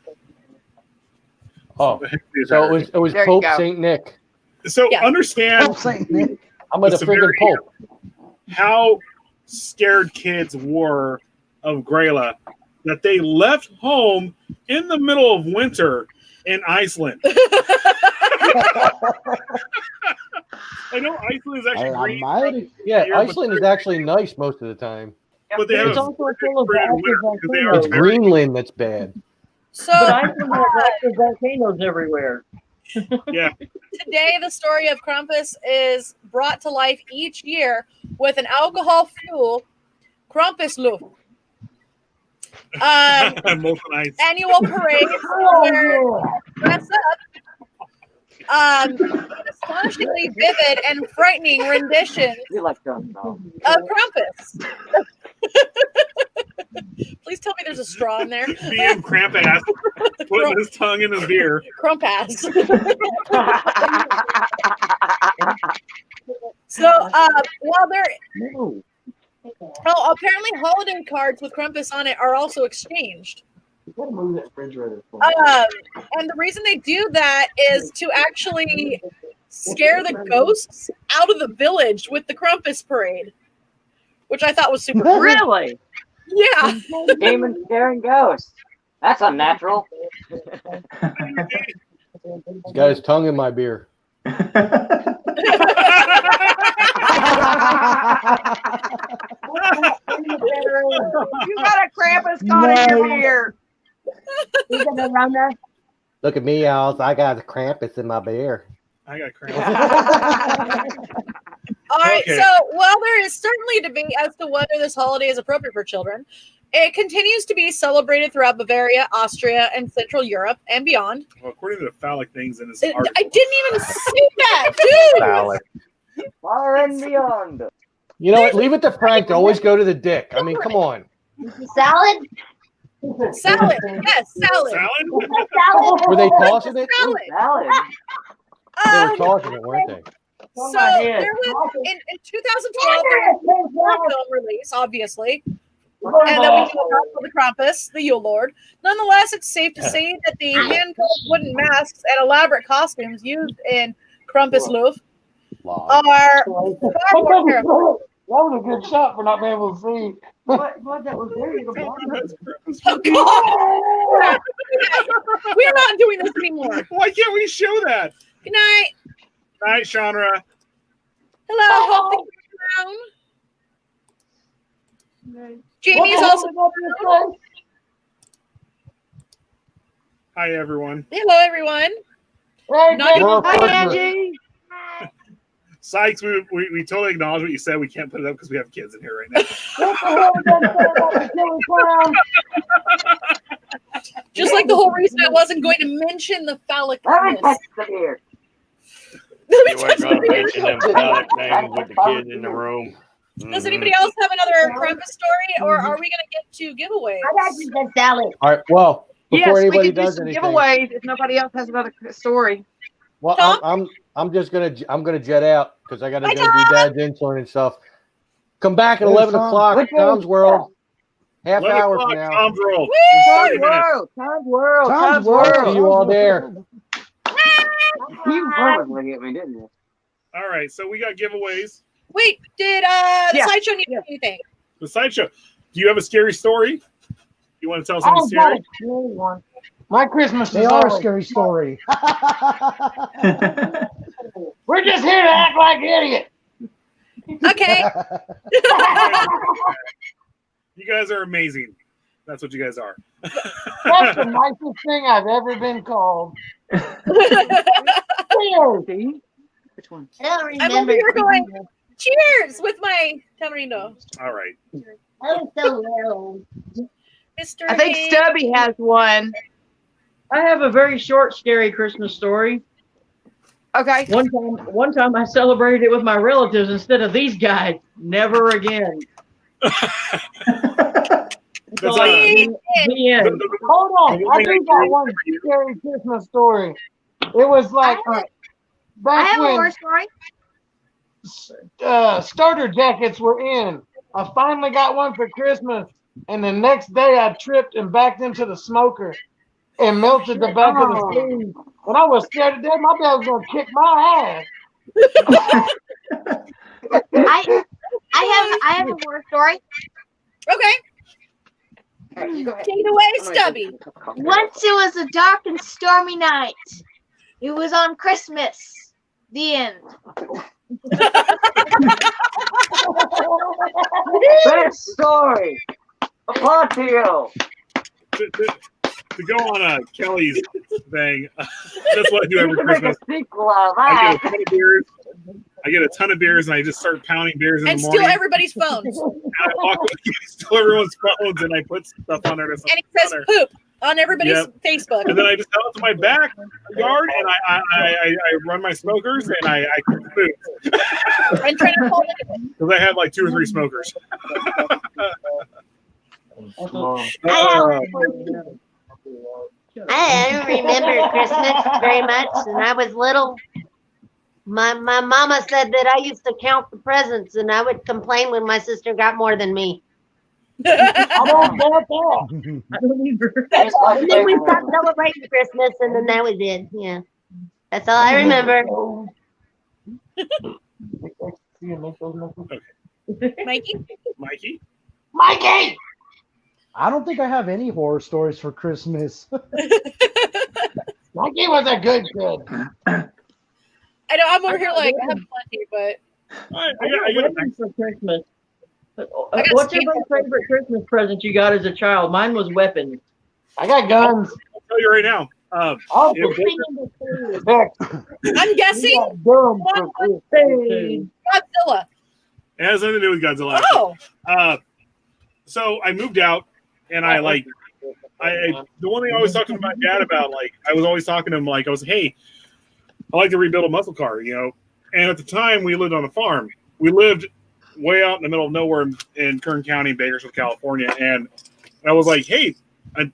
Oh, The Hickory so Saturday. it was There you Pope go. Saint Nick. So Yeah. understand Pope Saint Nick. I'm gonna The friggin' severity Pope. how scared kids were of Grayla that they left home in the middle of winter in Iceland. I know Iceland is actually green, Almighty. Yeah, Here, but Iceland is actually nice most of the time. but they have It's a also full of frigid active winter because they are volcanoes. It's Greenland that's bad. So But Iceland has active volcanoes everywhere. Yeah. today, the story of Krampus is brought to life each year with an alcohol fuel Krampusnacht. Molten ice. Annual parade where dress up in astonishingly vivid and frightening renditions You like John Snow. of Krampus. Please tell me there's a straw in there. Being Krampus putting his tongue in his beer. Krampus. So while there, apparently holiday cards with Krampus on it are also exchanged. You gotta move that refrigerator. And the reason they do that is to actually scare the ghosts out of the village with the Krampus parade, which I thought was super cool. Really? Yeah. Demons scaring ghosts. That's unnatural. He's got his tongue in my beer. You got a Krampus caught in your beer. Look at me, y'all. I got the Krampus in my beer. I got Krampus. All right. Okay. So while there is certainly debate as to whether this holiday is appropriate for children, it continues to be celebrated throughout Bavaria, Austria, and Central Europe and beyond. Well, according to the phallic things in this I article, didn't even see that, dude. Phallic. Far and beyond. You know what? Leave it to Frank to always go to the dick. I mean, come on. Salad? Salad. Yes, salad. salad? Salad? Were they tossing it? Salad. Salad. They were tossing it, weren't they? So there was in 2012 there was a film release, obviously, and then we know about the Krampus, the Yule Lord. Nonetheless, it's safe to say that the hand-cut wooden masks and elaborate costumes used in Krampusnacht Wow. are far more terrifying. That was a good shot for not being able to see. What that was very Oh, God. We're not doing this anymore. Why can't we show that? Good night. Night, Chandra. Hello. Hope that you're around. Jamie's also. Hi, everyone. Hello, everyone. Hey, Not Well, Hi, Christmas. Angie. Sykes, we totally acknowledge what you said. We can't put it up because we have kids in here right now. what the hell was that about the killer clown? Just like the whole reason I wasn't going to mention the phallic. Let me touch the beer. You weren't going to mention them phallic things with the kids in the room. Does anybody else have another Krampus story, or are we going to get to giveaways? I got you the salad. All right. Well, Yes, before we anybody can do does some anything, giveaways if nobody else has another story. well, Tom? I'm just gonna jet out because I got to Bye, go do Tom. Dad's insulin and stuff. Come back at Hey, 11 Tom. o'clock. What day Tom's is World. Half 11 hour o'clock, from now. Tom's roll. Tom's 30 minutes. World. Tom's World. Tom's Tom's World. See World. you all there. You purposely hit me, didn't you? All right, so we got giveaways. Wait, did the Yeah. sideshow need anything? The sideshow. Do you have a scary story? You want to tell us I something got a scary? scary one. My Christmas They is are a over. scary story. We're just here to act like idiots. Okay. You guys are amazing. That's what you guys are. That's the nicest thing I've ever been called. Cheers. Which one? I don't I'm over remember. here going, cheers with my tamarindo. All right. I was so little. Mr. I think Hank. Stubby has one. I have a very short, scary Christmas story. Okay. One time I celebrated it with my relatives instead of these guys. Never again. That's The end. Hold on. I do got one scary Christmas story. It was like I back have a when horror story. starter jackets were in. I finally got one for Christmas, and the next day I tripped and backed into the smoker. and melted the back of the sleeve. And I was scared to death. My dad was gonna kick my ass. I have a horror story. Okay. You go ahead. Take it away, I'm gonna Stubby. drink a cup of coffee. Once it was a dark and stormy night. It was on Christmas. The end. Best story. Applaud to you. To go on Kelly's thing, that's what I do every You can make Christmas. a sequel of I that. get a ton of beers. I get a ton of beers, and I just start pounding beers in And the steal morning. everybody's phones. And I walk steal everyone's phones, and I put stuff on there. And it says poop on everybody's Facebook. And then I just go out to my backyard, and I run my smokers, and I cook food. And try to hold it. Because I have like 2 or 3 smokers. I don't remember Christmas very much, and I was little. My mama said that I used to count the presents, and I would complain when my sister got more than me. I don't doubt that. I don't either. And then we stopped celebrating Christmas, and then that was it. Yeah, that's all I remember. Mikey? Mikey! I don't think I have any horror stories for Christmas. Mikey was a good kid. I know, I'm over here like, I have plenty, but. I got weapons for Christmas. I got What's your most favorite Christmas present you got as a child? Mine was weapons. I got guns. I'll tell you right now. I'm guessing Godzilla. It has nothing to do with Godzilla. Oh. So I moved out, and I like, the one thing I always talked to my dad about, like, I was always talking to him, like, I was, hey, I like to rebuild a muscle car, you know. And at the time, we lived on a farm. We lived way out in the middle of nowhere in Kern County, Bakersfield, California. And I was like, hey, I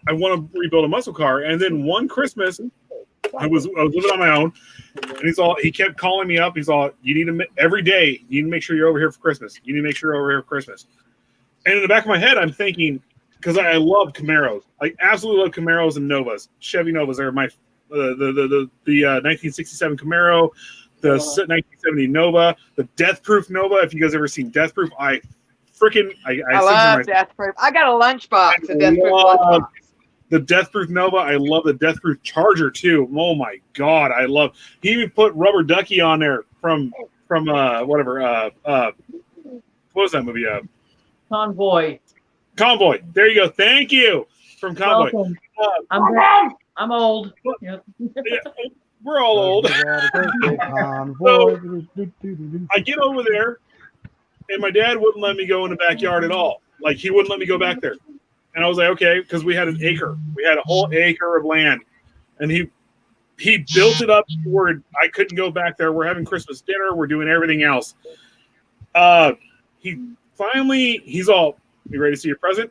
want to rebuild a muscle car. And then one Christmas, I was living on my own, and he kept calling me up. He's all, you need to, every day, you need to make sure you're over here for Christmas. You need to make sure you're over here for Christmas. And in the back of my head, I'm thinking, because I love Camaros. I absolutely love Camaros and Novas. Chevy Novas are my the 1967 Camaro, the 1970 Nova, the Death Proof Nova. If you guys ever seen Death Proof, I love Death Proof. I got a lunchbox of Death Proof lunchbox. The Death Proof Nova. I love the Death Proof Charger too. Oh my God, I love. He even put Rubber Ducky on there from whatever. What was that movie? Convoy. Convoy. There you go. Thank you. From Convoy. I'm old. Yep. Yeah, we're all old. So, I get over there, and my dad wouldn't let me go in the backyard at all. Like, he wouldn't let me go back there. And I was like, okay, because we had an acre. We had a whole acre of land. And he built it up where I couldn't go back there. We're having Christmas dinner. We're doing everything else. He's all, you ready to see your present?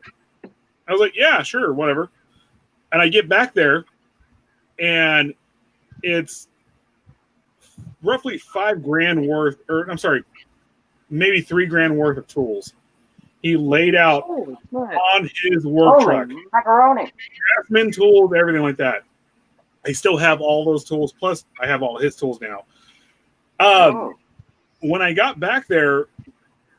I was like, yeah, sure, whatever. And I get back there, and it's roughly $5,000 worth, or I'm sorry, maybe $3,000 worth of tools. He laid out on his work truck. Macaroni. Craftsman tools, everything like that. I still have all those tools, plus I have all his tools now. When I got back there,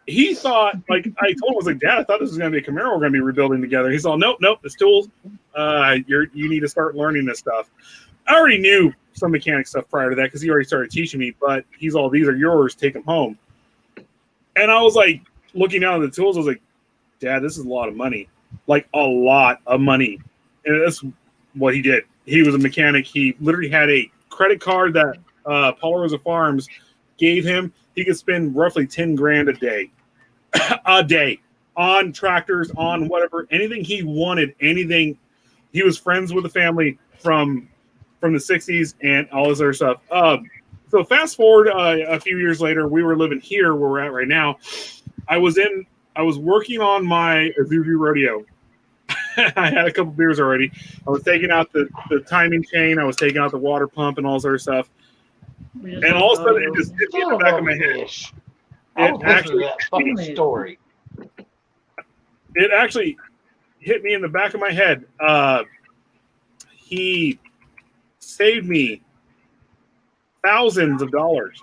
he thought, like, I told him, I was like, Dad, I thought this was going to be a Camaro we're going to be rebuilding together. He's all, nope, it's tools. You need to start learning this stuff. I already knew some mechanic stuff prior to that because he already started teaching me, but he's all, these are yours, take them home. And I was like, looking down at the tools, I was like, Dad, this is a lot of money. Like, a lot of money. And that's what he did. He was a mechanic. He literally had a credit card that Paul Rosa Farms gave him. He could spend roughly $10,000 a day on tractors, on whatever, anything he wanted, anything. He was friends with the family from the 60s and all this other stuff. So fast forward a few years later, we were living here where we're at right now. I was working on my Isuzu rodeo. I had a couple beers already. I was taking out the timing chain. I was taking out the water pump and all this other stuff. And all of a sudden, it just hit me in the back of my head. It actually hit me in the back of my head. he saved me thousands of dollars.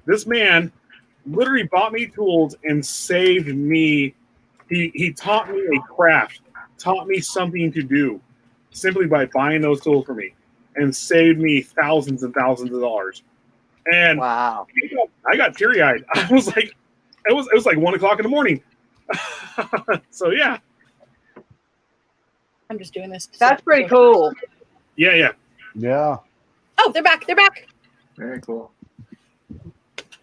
This man literally bought me tools and saved me. He taught me a craft, taught me something to do simply by buying those tools for me, and saved me thousands and thousands of dollars. And Wow. I got teary-eyed. I was like, it was like 1 o'clock in the morning. So yeah. I'm just doing this. That's pretty cool. Yeah. Oh, they're back. They're back. Very cool.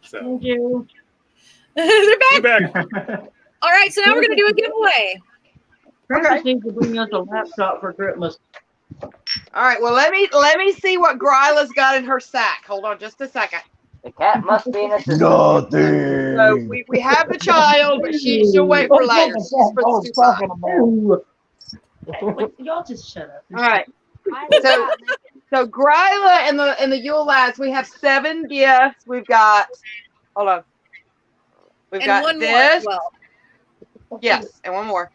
So Thank you. They're back. you're back. All right, so now we're gonna do a giveaway. Krampus needs to bring us a laptop for Christmas. All right. Well, let me see what Gryla's got in her sack. Hold on, just a second. The cat must be in a system. Nothing. So we have the child, but she'll wait for later. She's for the stupid. Y'all just shut up. All right. So Gryla and the Yule lads, we have 7 gifts. We've got. Hold on. We've And got one this. more as well. Yes, and one more.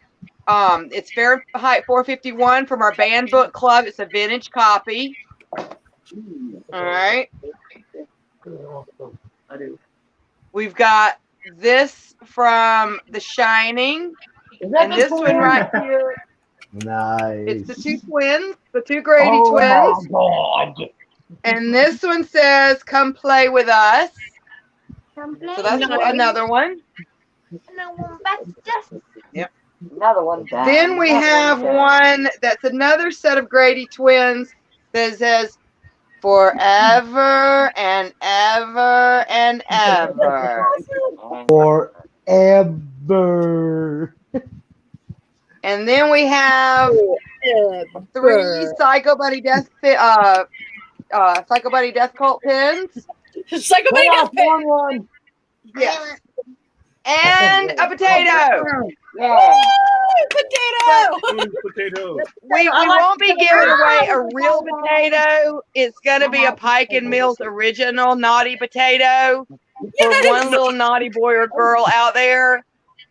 It's Fahrenheit 451 from our band book club. It's a vintage copy. All right. I do. We've got this from The Shining, Is that and the this toy? one right here. Nice. It's the 2 twins, the 2 Grady Oh twins. my God. And this one says, "Come play with us." Come play. So that's Nice. another one. Yep. Another one. Then we have one that's another set of Grady twins that says, "Forever and ever and ever." Forever. And then we have 3 Psycho Buddy Death Cult pins. Psycho Buddy Death Pin. One. Yes. And a potato. Woo! Potato. Potatoes. We won't be giving away a real potato. It's gonna be a Pike and Mills original naughty potato for one little naughty boy or girl out there.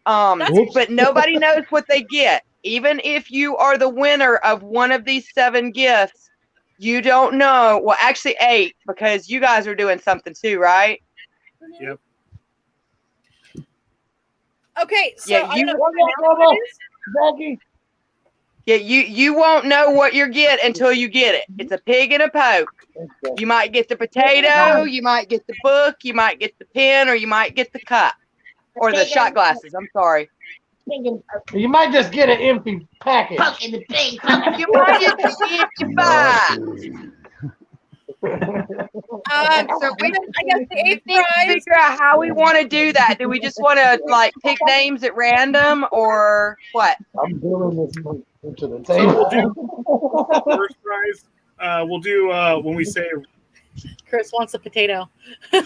But nobody knows what they get. Even if you are the winner of one of these 7 gifts, you don't know. Well, actually 8, because you guys are doing something too, right? Yep. Okay, so Yeah, I you- don't know what Becky. Yeah, you won't know what you get until you get it. It's a pig and a poke. You might get the potato, you might get the book, you might get the pen, or you might get the cup. Or the shot glasses, I'm sorry. You might just get an empty package. Poke in the pig. You might get the empty box. So I guess the 8th We need to prize. figure out how we want to do that. Do we just want to like pick names at random, or what? I'm doing this to the So we'll table. do first prize. We'll do when we say. Chris wants a potato. I'll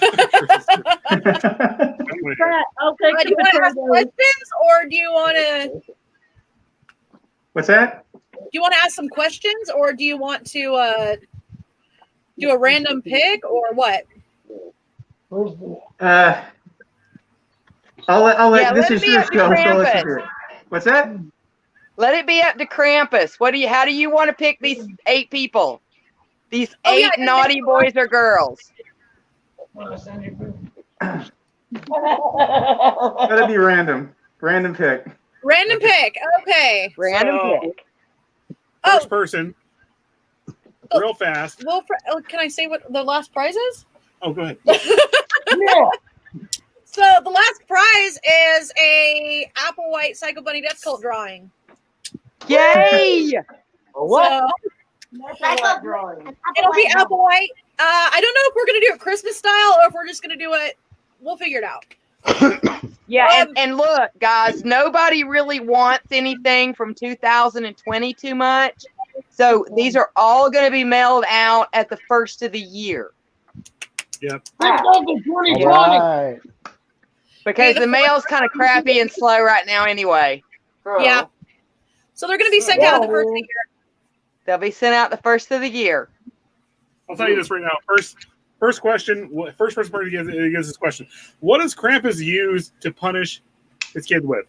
take Do the you want to ask potato. questions, or do you want to? What's that? Do you want to ask some questions, or do you want to do a random pick, or what? I'll let Yeah, this let is it be your up to show. So let's Krampus. do it. What's that? Let it be up to Krampus. How do you want to pick these 8 people? These 8 Oh, yeah, I didn't naughty think- boys or girls? Let it be random. Random pick. Random pick. Okay. Random So- pick. First person. Real fast. Well, can I say what the last prize is? Oh, go ahead. So the last prize is a Apple White Psycho Bunny Death Cult drawing. Yay! So it'll be Apple White. I don't know if we're gonna do it Christmas style or if we're just gonna do it. We'll figure it out. Yeah, and look, guys, nobody really wants anything from 2020 too much. So these are all going to be mailed out at the first of the year. Yep. Right. Because the mail's kind of crappy and slow right now anyway. Yeah. So they're gonna be sent out at the first of the year. They'll be sent out the first of the year. I'll tell you this right now. First question. First person to gives this question. What does Krampus use to punish his kids with?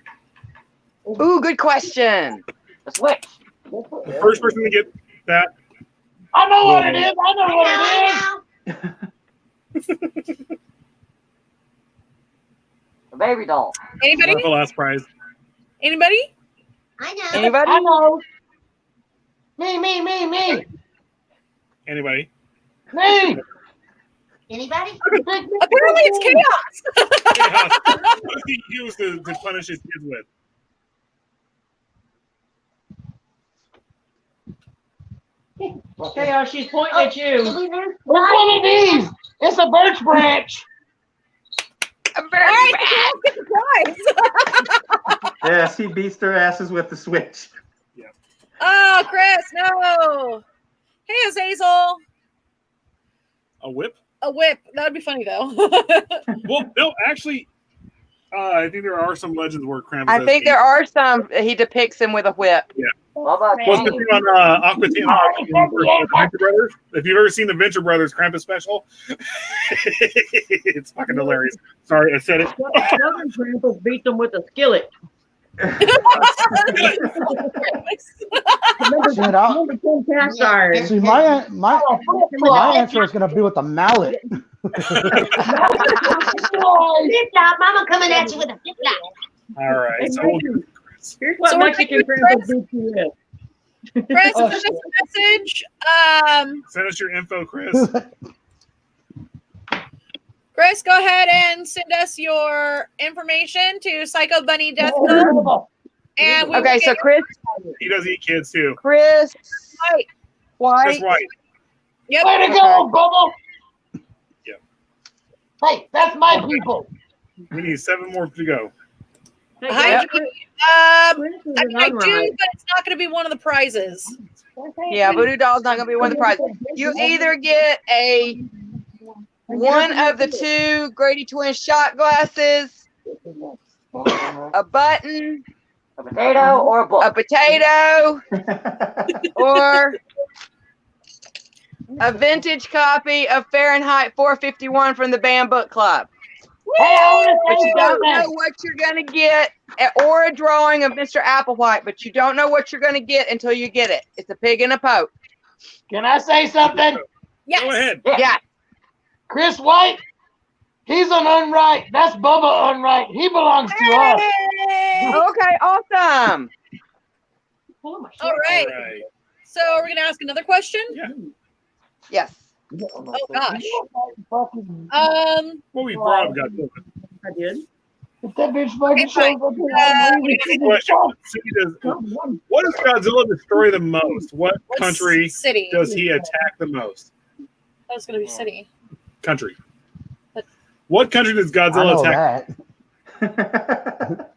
Ooh, good question. The switch. The first person to get that I know what it is. I know what it is. The baby doll. Anybody? That's the last prize. Anybody? I know. Anybody? I know. Me. Anybody? Me. Anybody? Apparently it's chaos. Chaos. What does he use to punish his kids with? Chaos, she's pointing at you. It's one of these. It's a birch branch. A All bird right, back. the girls get the prize. Yes, he beats their asses with the switch. Oh, Chris, no. Hey, Azazel. A whip? A whip. That would be funny, though. Well, no, actually, I think there are some legends where Krampus. I think there are some. He depicts him with a whip. Yeah. What about What's the Kenny? thing on Venture Brothers? If you've ever seen the Venture Brothers Krampus special, it's fucking hilarious. Sorry, I said it. Southern Krampus beats them with a skillet. Shit, see, my answer is gonna be with a mallet. Flip-flop. Mama coming at you with a flip-flop. All right. So we'll do Chris. Here's what So we're Mexican taking Krampus beats you with. Chris, Oh, send us shit. a message. Send us your info, Chris. Chris, go ahead and send us your information to Psycho Bunny Death Club. And we will Okay, get so your- Chris He does eat kids too. White. Chris White. Yep. Way to go, Bubba. Yep. Hey, that's my people. We need 7 more to go. Hi, Yep. Jimmy. Chris is I an mean, I do, unright. but it's not going to be one of the prizes. Yeah, Voodoo Doll's not gonna be one of the prizes. You either get one of the 2 Grady Twin shot glasses, a button, A potato or a book? a potato, or a vintage copy of Fahrenheit 451 from the Band Book Club. But you don't know what you're gonna get, or a drawing of Mr. Applewhite, but you don't know what you're gonna get until you get it. It's a pig in a poke. Can I say something? Yes. Go ahead. Yeah. Chris White, he's an unright. That's Bubba unright. He belongs to us. Hey! Okay, awesome. All right. All right. So are we going to ask another question? Yeah. Yes. Oh, gosh. Well, we brought up Godzilla. I did. If that bitch fucking Okay, fine. shows up here, Easy question. What does Godzilla destroy the most? What What's country city? does he attack the most? That was going to be city. Country. What country does I Godzilla know attack? that.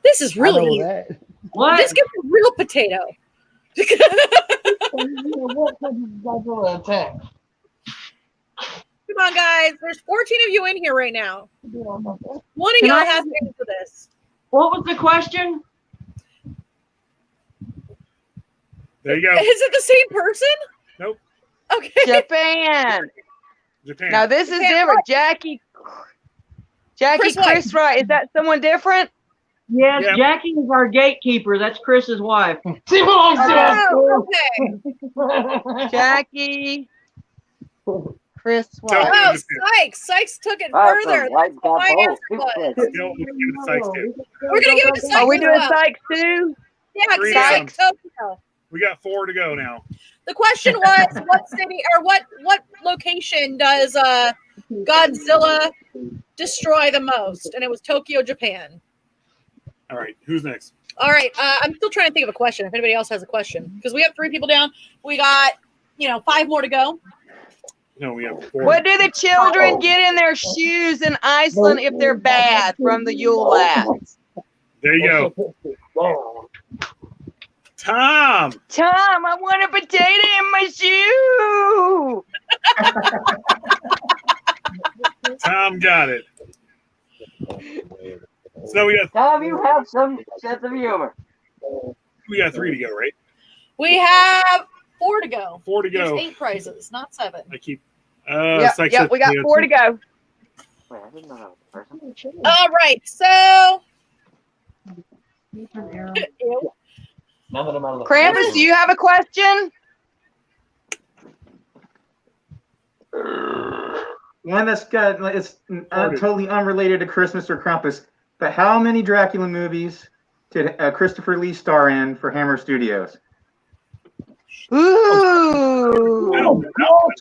This is I really know easy. that. What? This gives a real potato. what country does Godzilla attack? Come on, guys. There's 14 of you in here right now. One of Can y'all I- has to answer this. What was the question? There you go. Is it the same person? Nope. Okay. Japan. Japan. Now this is Japan different. Jackie Chris White. Chris Wright. Is that someone different? Yes, Yeah. Jackie is our gatekeeper. That's Chris's wife. She belongs to us. Oh, okay. Jackie Chris Tell White. me. Oh, Sykes. Sykes took it Awesome. further. Like That's what my that answer boat. was. Still, we give it to Sykes too. We're going to give it to Sykes. Are we as doing well. Sykes too? Yeah, Three Sykes. Tokyo. We got 4 to go now. The question was, what city or what location does Godzilla destroy the most? And it was Tokyo, Japan. All right. Who's next? All right, I'm still trying to think of a question. If anybody else has a question, because we have 3 people down, we got 5 more to go. No, we have 4. What do the children get in their shoes in Iceland if they're bad from the Yule lads? There you go. Tom. Tom, I want a potato in my shoe. Tom got it. So we got Tom, you have some sense of humor. 3 to go, right? We have 4 to go. 4 to There's go. 8 prizes, not 7. I keep. Yep, we got 4 to go. Wait, I didn't know that was a person. All right, so Ew. None of them are Krampus, do you have a question? One that's got it's totally unrelated to Christmas or Krampus. But how many Dracula movies did Christopher Lee star in for Hammer Studios? Ooh,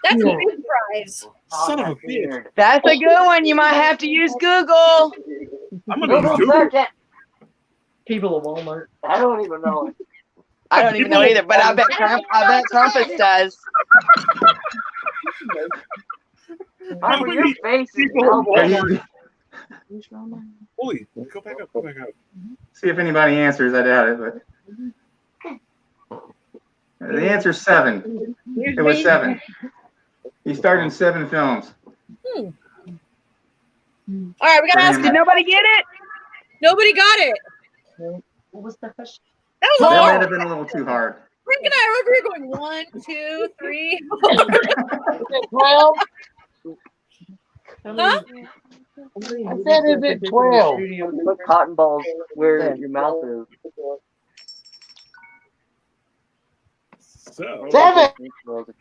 That's a big prize. Son of a bitch. that's a good one. You might have to use Google. I'm gonna use Google. Search it. People at Walmart. I don't even know it. I don't even know either, but I bet Krampus does. Michael, your face is Holy, go back up, go back up. See if anybody answers. I doubt it, but the answer's 7. It was 7. He starred in 7 films. All right, we gotta ask. Did nobody get it? Nobody got it. What was the question? That was That might hard. have been a little too hard. Frank and I are over here going 1, 2, 3, 4. 12? Huh? I said, is it 12? Put cotton balls where your mouth is. So, 7.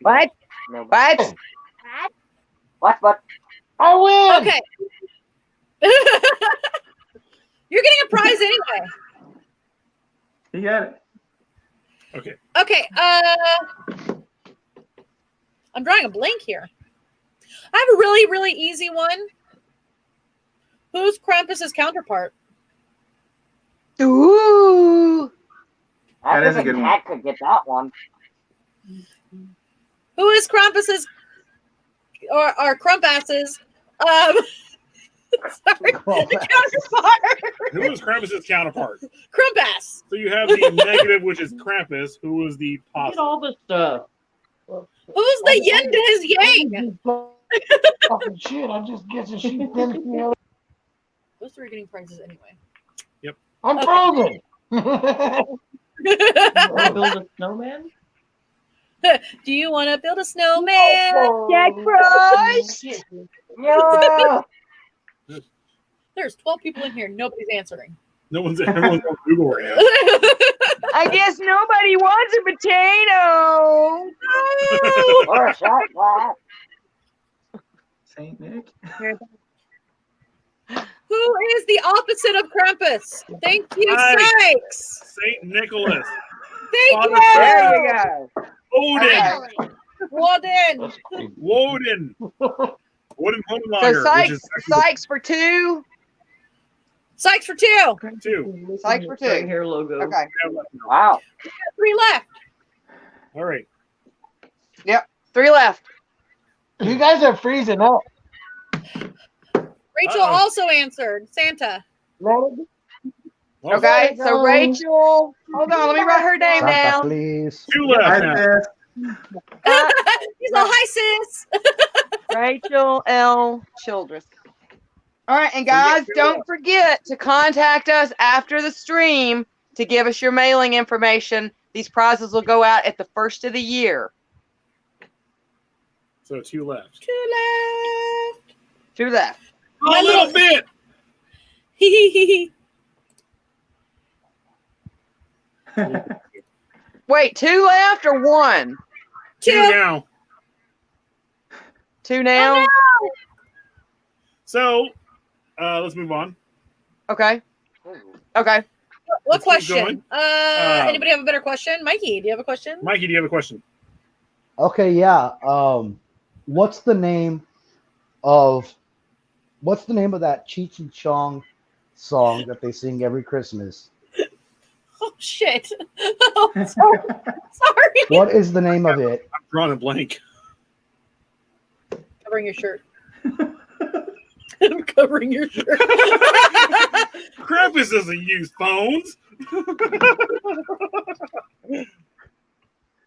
What? No, What? what? I win. Okay. You're getting a prize anyway. He got it. okay. Okay. I'm drawing a blank here. I have a really, really easy one. Who's Krampus's counterpart? Ooh. That is a good one. Cat could get that one. Who is Krampus's or Krampus's sorry, counterpart? Who is Krampus's counterpart? Krampus. So you have the negative, which is Krampus, who is the Get positive. all this stuff. Who's the yin to his yang? Fucking shit, I'm just guessing she's thin. Those 3 are getting prizes anyway. I'm frozen. Wanna build a snowman? Do you want to build a snowman? Jack Frost. Yeah. There's 12 people in here. Nobody's answering. No one's everyone's on Google right now. I guess nobody wants a potato. Or a shot glass. Saint Nick. Who is the opposite of Krampus? Thank you, Nice. Sykes. Saint Nicholas. Thank Father you. There you go. Odin. Woden. Woden. Woden So Hohenlager, which is Sykes for 2. Sykes for 2. 2. Sykes for 2. Hair logo. Okay. Wow. 3 left. All right. 3 left. You guys are freezing up. Rachel Uh-oh. also answered. Santa. Okay, so Rachel. Hold on, let me write her name Santa, down. please. 2 left Hi, now. sis. He's all hi, sis. Rachel L. Childress. All right, and guys, don't forget to contact us after the stream to give us your mailing information. These prizes will go out at the first of the year. So 2 left. 2 left. 2 left. A little bit. Wait, 2 left or 1? 2 2. now. 2 now? Oh, no. So let's move on. Okay. Okay. What Let's keep question? going. Anybody have a better question? Mikey, do you have a question? Mikey, do you have a question? Okay, yeah. What's the name of that Cheech and Chong song that they sing every Christmas? Oh shit! Oh, sorry. Sorry. What is the name of it? I'm drawing a blank. Covering your shirt. I'm covering your shirt. Krampus doesn't use phones.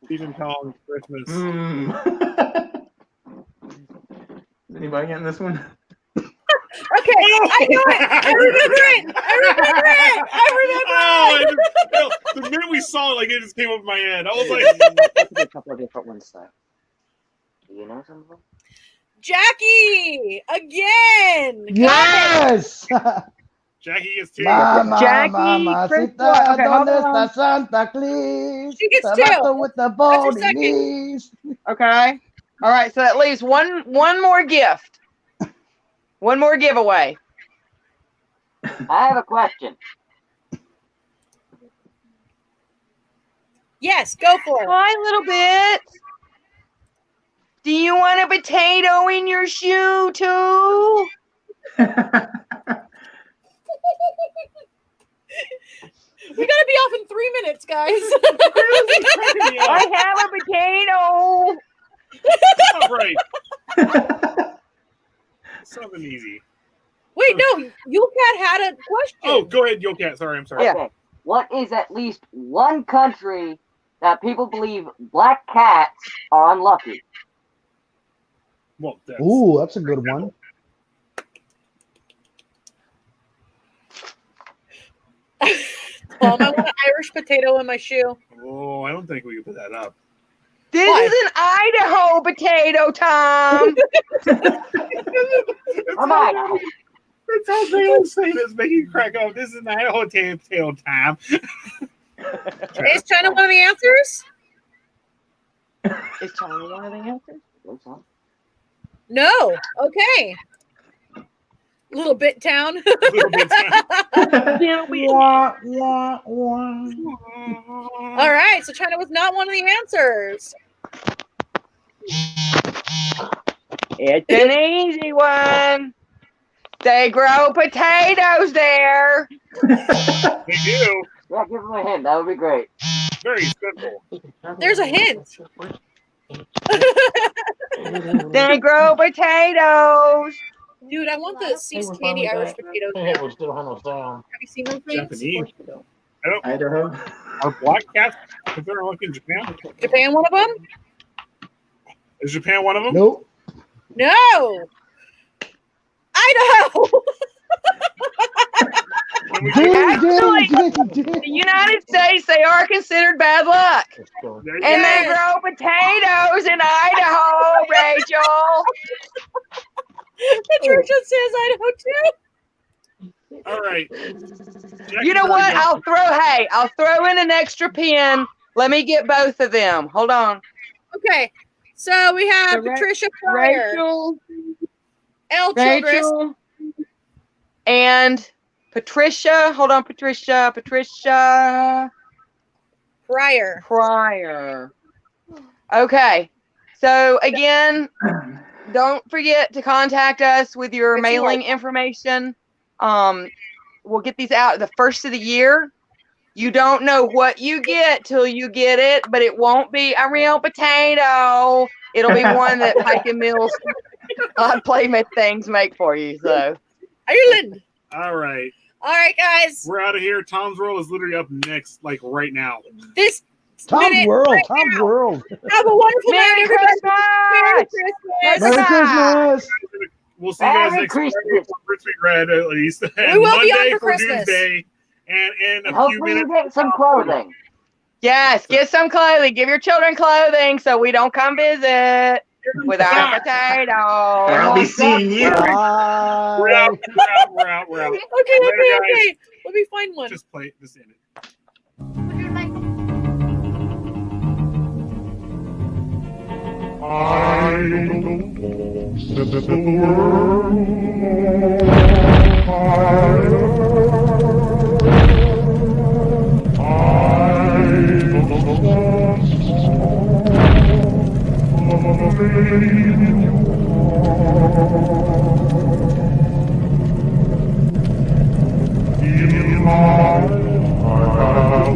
Cheech and Chong Christmas. Is anybody getting this one? Okay, I know it. I remember it. Oh, the minute we saw it, like it just came up in my head. I was like, There's a couple of different ones though. Do you know some of them? Jackie again. Yes. Jackie gets 2. Jackie, Mamacita, okay, hold ¿dónde on. está Santa Claus? She gets The 2. vato with the bony second. knees. Okay. All right, so that leaves one more gift. One more giveaway. I have a question. Yes, go for it. Hi, little bit. Do you want a potato in your shoe too? We gotta be off in 3 minutes, guys. I have a potato. All right. Something easy. Wait, no, Yulecat had a question. Oh, go ahead, Yokat. Sorry, I'm sorry. Yeah. Okay. What is at least one country that people believe black cats are unlucky? Well, that's, Ooh, that's a good one. I want an Irish potato in my shoe. oh, I don't think we can put that up. This Why? is an Idaho potato, Tom. Oh my! That's how they always say this, making you crack up. This is an Idaho tail time. Is China one of the answers? Is China one of the answers? No. Okay. Little bit town. Little bit Wah, wah, wah. All right, so China was not one of the answers. It's an easy one. They grow potatoes there. They do. Yeah, give them a hint. That would be great. Very simple. There's a hint. They grow potatoes. Dude, I want the Cease Candy Irish potatoes. It was still on sound. Have you seen those things? Japanese. I don't. Idaho. Are black cats considered lucky in Japan? Japan one of them? Is Japan one of them? Nope. No. Idaho. Actually, Ding. the United States, they are considered bad luck. There you And go. they grow potatoes in Idaho, Rachel. Patricia says Idaho too. All right. You know what? I'll throw in an extra pin. Let me get both of them. Hold on. Okay, so we have So Patricia Pryor, Rachel, L. Childress, Rachel, and Patricia. Hold on, Patricia. Pryor. Okay. So again, don't forget to contact us with your It's mailing information. We'll get these out the first of the year. You don't know what you get till you get it, but it won't be a real potato. It'll be one that Pike and Mills Playmate things make for you. So, Ireland. All right. All right, guys. We're out of here. Tom's roll is literally up next, like right now. This Tom's minute World. right Tom's now. World. Have a wonderful Merry night, everybody. Merry Christmas! Christmas. Merry Christmas. We'll see you guys Merry next Friday Christmas. for Crispy Red, at least. And We will be on Monday for Christmas. Doomsday. And in a few Hopefully you minutes. get some clothing. Yes, get some clothing. Give your children clothing so we don't come visit without a potato. I'll be seeing you. We're Bye. out. We're out. Okay. Later, guys. Let me find one. Just play it. Just end it. I don't know, set the world on fire. I don't want a baby in my heart. I have